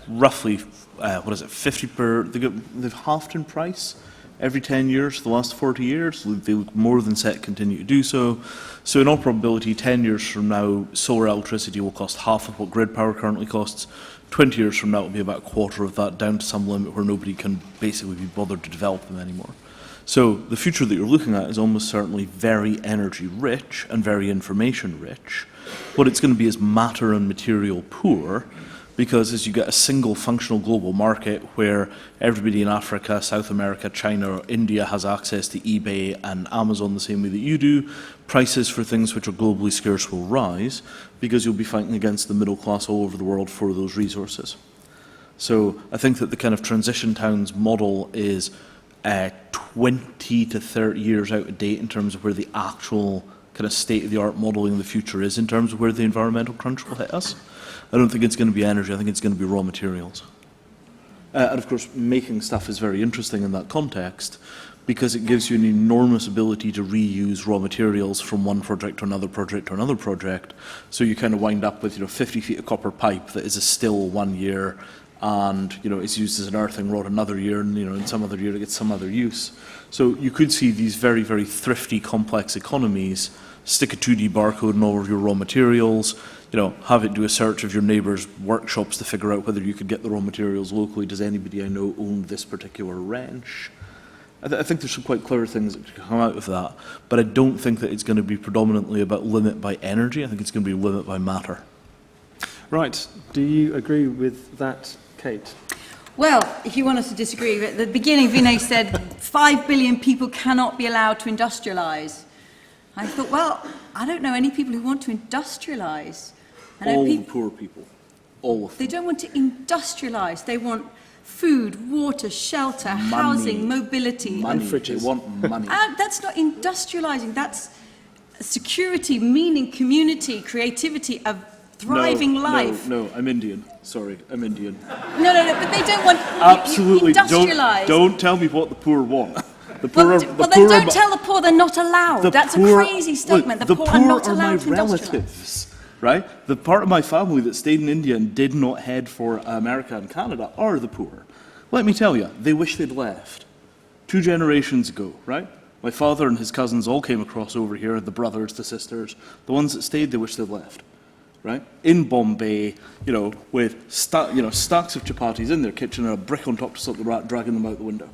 roughly, 50 per, they've halved in price every 10 years, the last 40 years. They look more than set to continue to do so. So in all probability, 10 years from now, solar electricity will cost half of what grid power currently costs. 20 years from now, it will be about a quarter of that, down to some limit where nobody can basically be bothered to develop them anymore. So the future that you're looking at is almost certainly very energy rich and very information rich. What it's going to be is matter and material poor, because as you get a single functional global market where everybody in Africa, South America, China, or India has access to eBay and Amazon the same way that you do, prices for things which are globally scarce will rise because you'll be fighting against the middle class all over the world for those resources. So I think that the kind of transition towns model is 20 to 30 years out of date in terms of where the actual kind of state-of-the-art modelling of the future is in terms of where the environmental crunch will hit us. I don't think it's going to be energy, I think it's going to be raw materials. And of course, making stuff is very interesting in that context because it gives you an enormous ability to reuse raw materials from one project to another project to another project. So you kind of wind up with 50 feet of copper pipe that is a still 1 year and it's used as an earthing rod another year, and in some other year it gets some other use. So you could see these very, very thrifty, complex economies stick a 2D barcode in all of your raw materials, have it do a search of your neighbour's workshops to figure out whether you could get the raw materials locally. Does anybody I know own this particular wrench? I think there's some quite clever things that could come out of that, but I don't think that it's going to be predominantly about limit by energy. I think it's going to be limit by matter. Right. Do you agree with that, Kate? Well, if you want us to disagree, at the beginning Vinay said 5 billion people cannot be allowed to industrialise. I thought, well, I don't know any people who want to industrialise. All the poor people. All of them. They don't want to industrialise. They want food, water, shelter, housing, mobility. Money. They want money. That's not industrialising. That's security, meaning, community, creativity, a thriving life. No, I'm Indian. Sorry, I'm Indian. No, but they don't want Absolutely. industrialise. Don't tell me what the poor want. Well, then don't tell the poor they're not allowed. That's a crazy statement. Look, the poor are not allowed to industrialise. The poor are my relatives, right? The part of my family that stayed in India and did not head for America and Canada are the poor. Let me tell you, they wish they'd left. 2 generations ago, right? My father and his cousins all came across over here, the brothers, the sisters. The ones that stayed, they wish they'd left. Right? In Bombay, with stacks of chapatis in their kitchen and a brick on top to stop the rat dragging them out the window.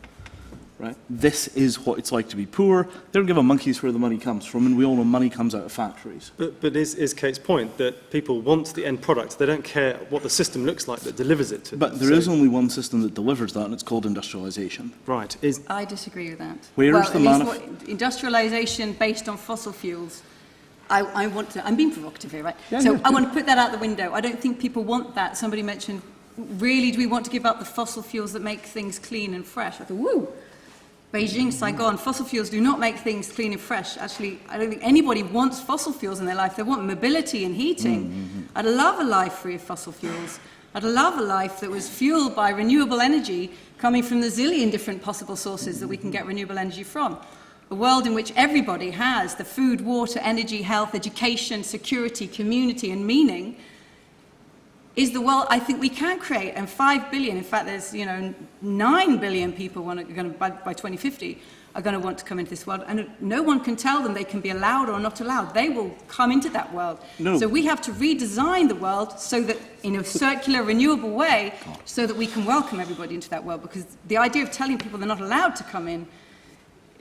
Right? This is what it's like to be poor. They don't give a monkey's where the money comes from, and we all know money comes out of factories. But is Kate's point that people want the end product, they don't care what the system looks like that delivers it to them? But there is only one system that delivers that, and it's called industrialisation. Right. I disagree with that. Where is the industrialisation based on fossil fuels? I'm being provocative here, right? I want to put that out the window. I don't think people want that. Somebody mentioned, really, do we want to give up the fossil fuels that make things clean and fresh? I thought, woo! Beijing, Saigon, fossil fuels do not make things clean and fresh. Actually, I don't think anybody wants fossil fuels in their life. They want mobility and heating. I'd love a life free of fossil fuels. I'd love a life that was fueled by renewable energy coming from the zillion different possible sources that we can get renewable energy from. A world in which everybody has the food, water, energy, health, education, security, community, and meaning is the world I think we can create. And 5 billion, in fact, there's 9 billion people by 2050 are going to want to come into this world, and no one can tell them they can be allowed or not allowed. They will come into that world. No. So we have to redesign the world so that, in a circular, renewable way, so that we can welcome everybody into that world. Because the idea of telling people they're not allowed to come in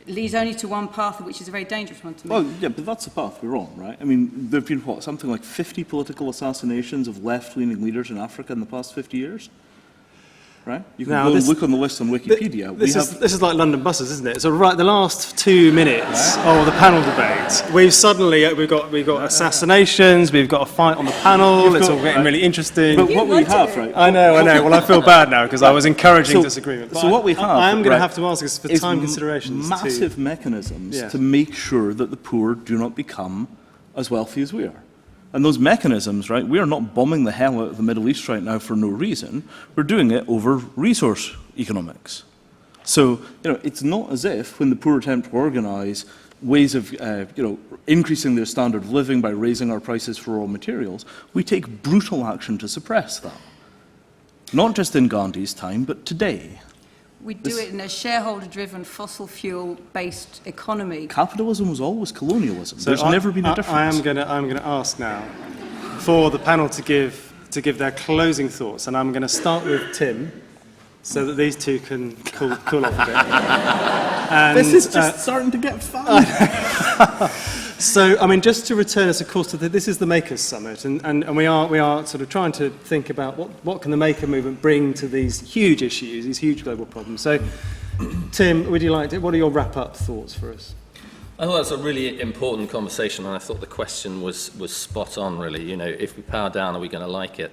leads only to one path, which is a very dangerous one to me. Well, yeah, but that's the path we're on, right? I mean, there have been, what, something like 50 political assassinations of left-leaning leaders in Africa in the past 50 years? Right? You can go and look on the list on Wikipedia. This is like London buses, isn't it? So right, the last 2 minutes of the panel debate, we've got assassinations, we've got a fight on the panel. It's all getting really interesting. But what we have, right? I know. Well, I feel bad now because I was encouraging disagreement. So what we have, I am going to have to ask is for time considerations. Massive mechanisms to make sure that the poor do not become as wealthy as we are. And those mechanisms, right, we are not bombing the hell out of the Middle East right now for no reason. We're doing it over resource economics. So, it's not as if when the poor attempt to organise ways of, increasing their standard of living by raising our prices for raw materials, we take brutal action to suppress that. Not just in Gandhi's time, but today. We do it in a shareholder-driven, fossil fuel-based economy. Capitalism was always colonialism. So there's never been a difference. I'm going to ask now for the panel to give their closing thoughts, and I'm going to start with Tim, so that these two can cool off a bit. And, this is just starting to get fun. So, I mean, just to return us, of course, to this is the Makers Summit, and we are sort of trying to think about what can the Maker movement bring to these huge issues, these huge global problems. So, Tim, what are your wrap-up thoughts for us? I thought it was a really important conversation, and I thought the question was spot on, really. If we power down, are we going to like it?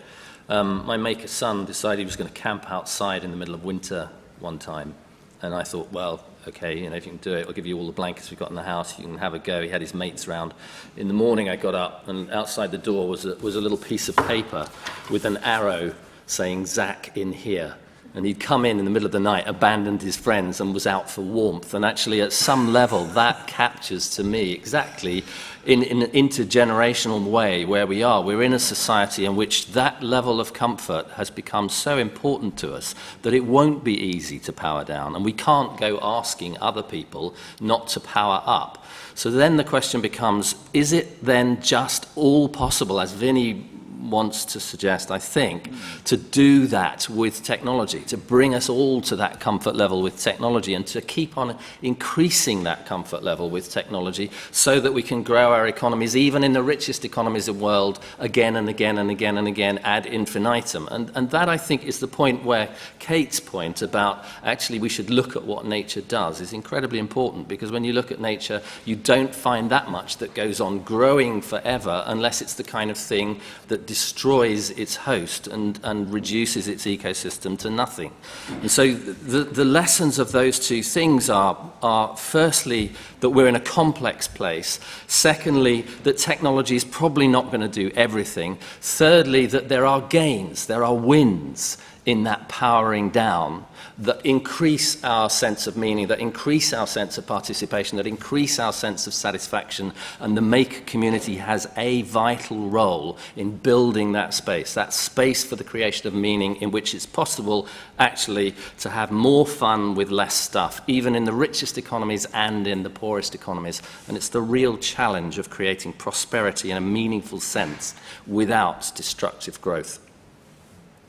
My Maker son decided he was going to camp outside in the middle of winter one time, and I thought, well, okay, if you can do it, I'll give you all the blankets we've got in the house, you can have a go. He had his mates round. In the morning I got up, and outside the door was a little piece of paper with an arrow saying, Zach, in here. And he'd come in the middle of the night, abandoned his friends, and was out for warmth. And actually, at some level, that captures to me exactly in an intergenerational way where we are. We're in a society in which that level of comfort has become so important to us that it won't be easy to power down. And we can't go asking other people not to power up. So then the question becomes, is it then just all possible, as Vinny wants to suggest, I think, to do that with technology, to bring us all to that comfort level with technology and to keep on increasing that comfort level with technology so that we can grow our economies, even in the richest economies of the world, again and again and again and again ad infinitum. And that, I think, is the point where Kate's point about actually we should look at what nature does is incredibly important, because when you look at nature, you don't find that much that goes on growing forever unless it's the kind of thing that destroys its host and reduces its ecosystem to nothing. And so the lessons of those two things are firstly that we're in a complex place, secondly that technology is probably not going to do everything, thirdly that there are gains, there are wins in that powering down that increase our sense of meaning, that increase our sense of participation, that increase our sense of satisfaction, and the Maker community has a vital role in building that space for the creation of meaning in which it's possible actually to have more fun with less stuff, even in the richest economies and in the poorest economies. And it's the real challenge of creating prosperity in a meaningful sense without destructive growth.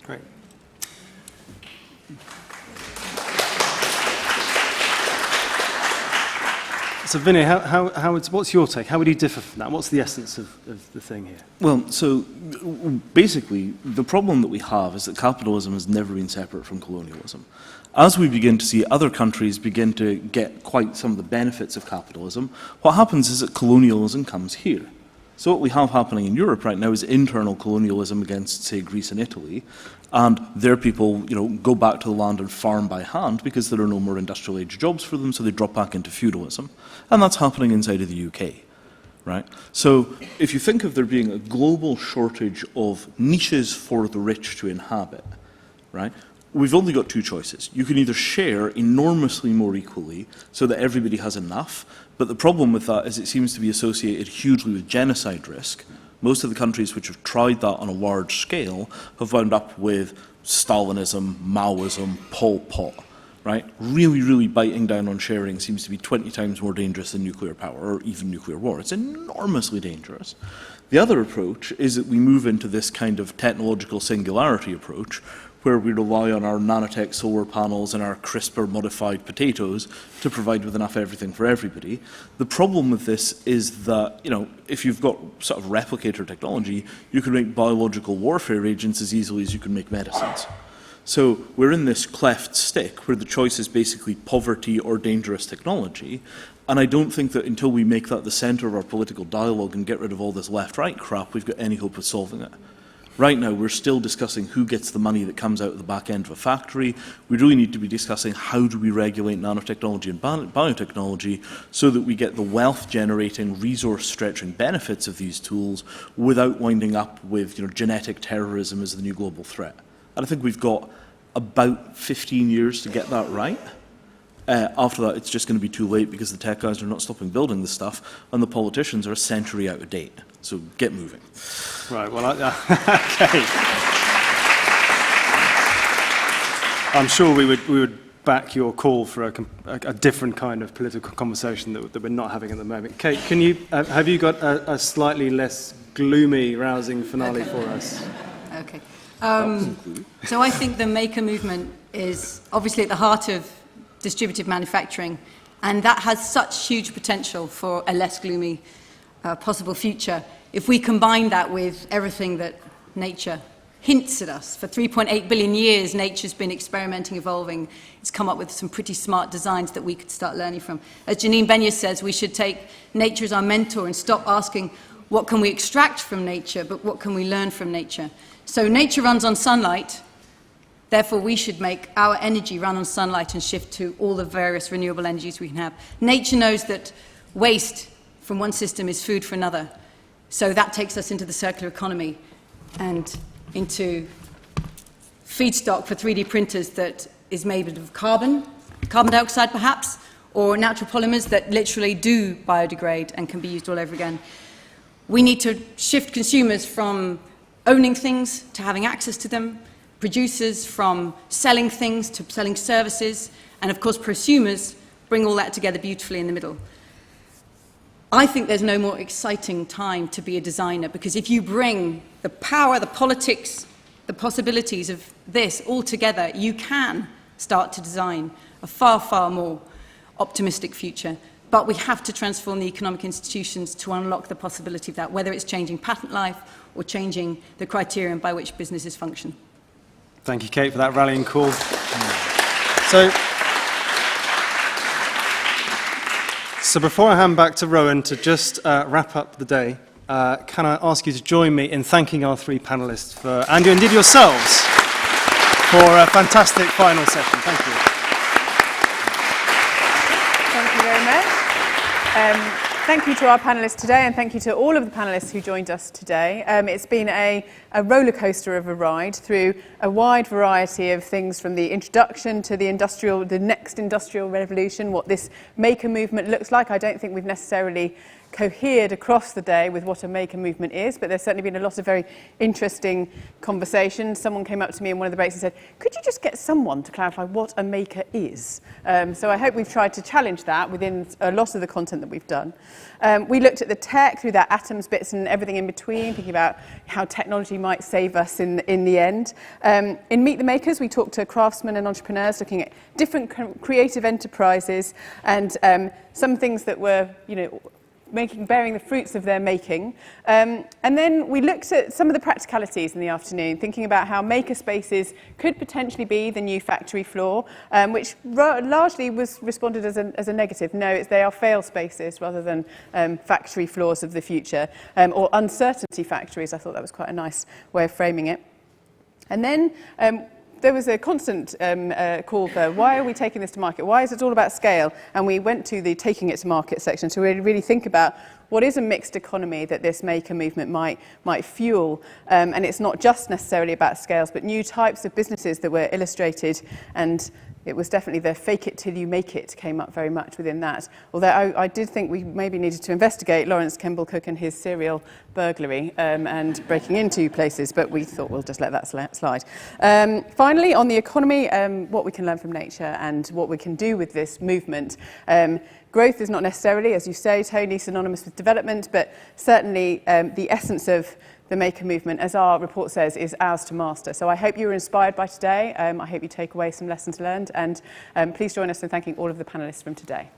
Great. So, Vinay, what's your take? How would you differ from that? What's the essence of the thing here? Well, so basically, the problem that we have is that capitalism has never been separate from colonialism. As we begin to see other countries begin to get quite some of the benefits of capitalism, what happens is that colonialism comes here. So what we have happening in Europe right now is internal colonialism against, say, Greece and Italy, and their people, go back to the land and farm by hand because there are no more industrial age jobs for them, so they drop back into feudalism. And that's happening inside of the UK. right? So if you think of there being a global shortage of niches for the rich to inhabit, right? We've only got two choices. You can either share enormously more equally so that everybody has enough, but the problem with that is it seems to be associated hugely with genocide risk. Most of the countries which have tried that on a large scale have wound up with Stalinism, Maoism, Pol Pot, right? Really, really biting down on sharing seems to be 20 times more dangerous than nuclear power or even nuclear war. It's enormously dangerous. The other approach is that we move into this kind of technological singularity approach where we rely on our nanotech solar panels and our CRISPR-modified potatoes to provide with enough everything for everybody. The problem with this is that, you know, if you've got sort of replicator technology, you can make biological warfare agents as easily as you can make medicines. So we're in this cleft stick where the choice is basically poverty or dangerous technology. And I don't think that until we make that the center of our political dialogue and get rid of all this left-right crap, we've got any hope of solving it. Right now, we're still discussing who gets the money that comes out of the back end of a factory. We really need to be discussing how do we regulate nanotechnology and biotechnology so that we get the wealth-generating, resource-stretching benefits of these tools without winding up with, you know, genetic terrorism as the new global threat. And I think we've got about 15 years to get that right. After that, it's just going to be too late because the tech guys are not stopping building this stuff, and the politicians are a century out of date. So get moving. Right, well, okay. I'm sure we would back your call for a different kind of political conversation that we're not having at the moment. Kate, can you, have you got a slightly less gloomy, rousing finale for us? Okay. So I think the maker movement is obviously at the heart of distributed manufacturing, and that has such huge potential for a less gloomy possible future if we combine that with everything that nature hints at us. For 3.8 billion years, nature's been experimenting, evolving. It's come up with some pretty smart designs that we could start learning from. As Janine Benyus says, we should take nature as our mentor and stop asking what can we extract from nature, but what can we learn from nature. So nature runs on sunlight. Therefore, we should make our energy run on sunlight and shift to all the various renewable energies we can have. Nature knows that waste from one system is food for another. So that takes us into the circular economy and into feedstock for 3D printers that is made of carbon dioxide perhaps, or natural polymers that literally do biodegrade and can be used all over again. We need to shift consumers from owning things to having access to them, producers from selling things to selling services, and of course prosumers bring all that together beautifully in the middle. I think there's no more exciting time to be a designer, because if you bring the power, the politics, the possibilities of this all together, you can start to design a far, far more optimistic future. But we have to transform the economic institutions to unlock the possibility of that, whether it's changing patent life or changing the criterion by which businesses function. Thank you, Kate, for that rallying call. So before I hand back to Rowan to just wrap up the day, can I ask you to join me in thanking our three panellists and indeed yourselves for a fantastic final session. Thank you. Thank you very much. Thank you to our panellists today, and thank you to all of the panellists who joined us today. It's been a roller coaster of a ride through a wide variety of things, from the introduction to the next industrial revolution, what this maker movement looks like. I don't think we've necessarily cohered across the day with what a maker movement is, but there's certainly been a lot of very interesting conversations. Someone came up to me in one of the breaks and said, could you just get someone to clarify what a maker is? So I hope we've tried to challenge that within a lot of the content that we've done. We looked at the tech through that atoms bits and everything in between, thinking about how technology might save us in the end. In Meet the Makers, we talked to craftsmen and entrepreneurs looking at different creative enterprises and some things that were, bearing the fruits of their making. And then we looked at some of the practicalities in the afternoon, thinking about how maker spaces could potentially be the new factory floor, which largely was responded as a negative. No, they are fail spaces rather than factory floors of the future, or uncertainty factories. I thought that was quite a nice way of framing it. And then there was a constant call for why are we taking this to market? Why is it all about scale? And we went to the taking it to market section to really think about what is a mixed economy that this maker movement might fuel. And it's not just necessarily about scales, but new types of businesses that were illustrated. And it was definitely the fake it till you make it came up very much within that. Although I did think we maybe needed to investigate Laurence Kemball-Cook and his serial burglary and breaking into places, but we thought we'll just let that slide. Finally, on the economy, what we can learn from nature and what we can do with this movement. Growth is not necessarily, as you say, Tony, synonymous with development, but certainly the essence of the maker movement, as our report says, is ours to master. So I hope you were inspired by today. I hope you take away some lessons learned, and please join us in thanking all of the panellists from today.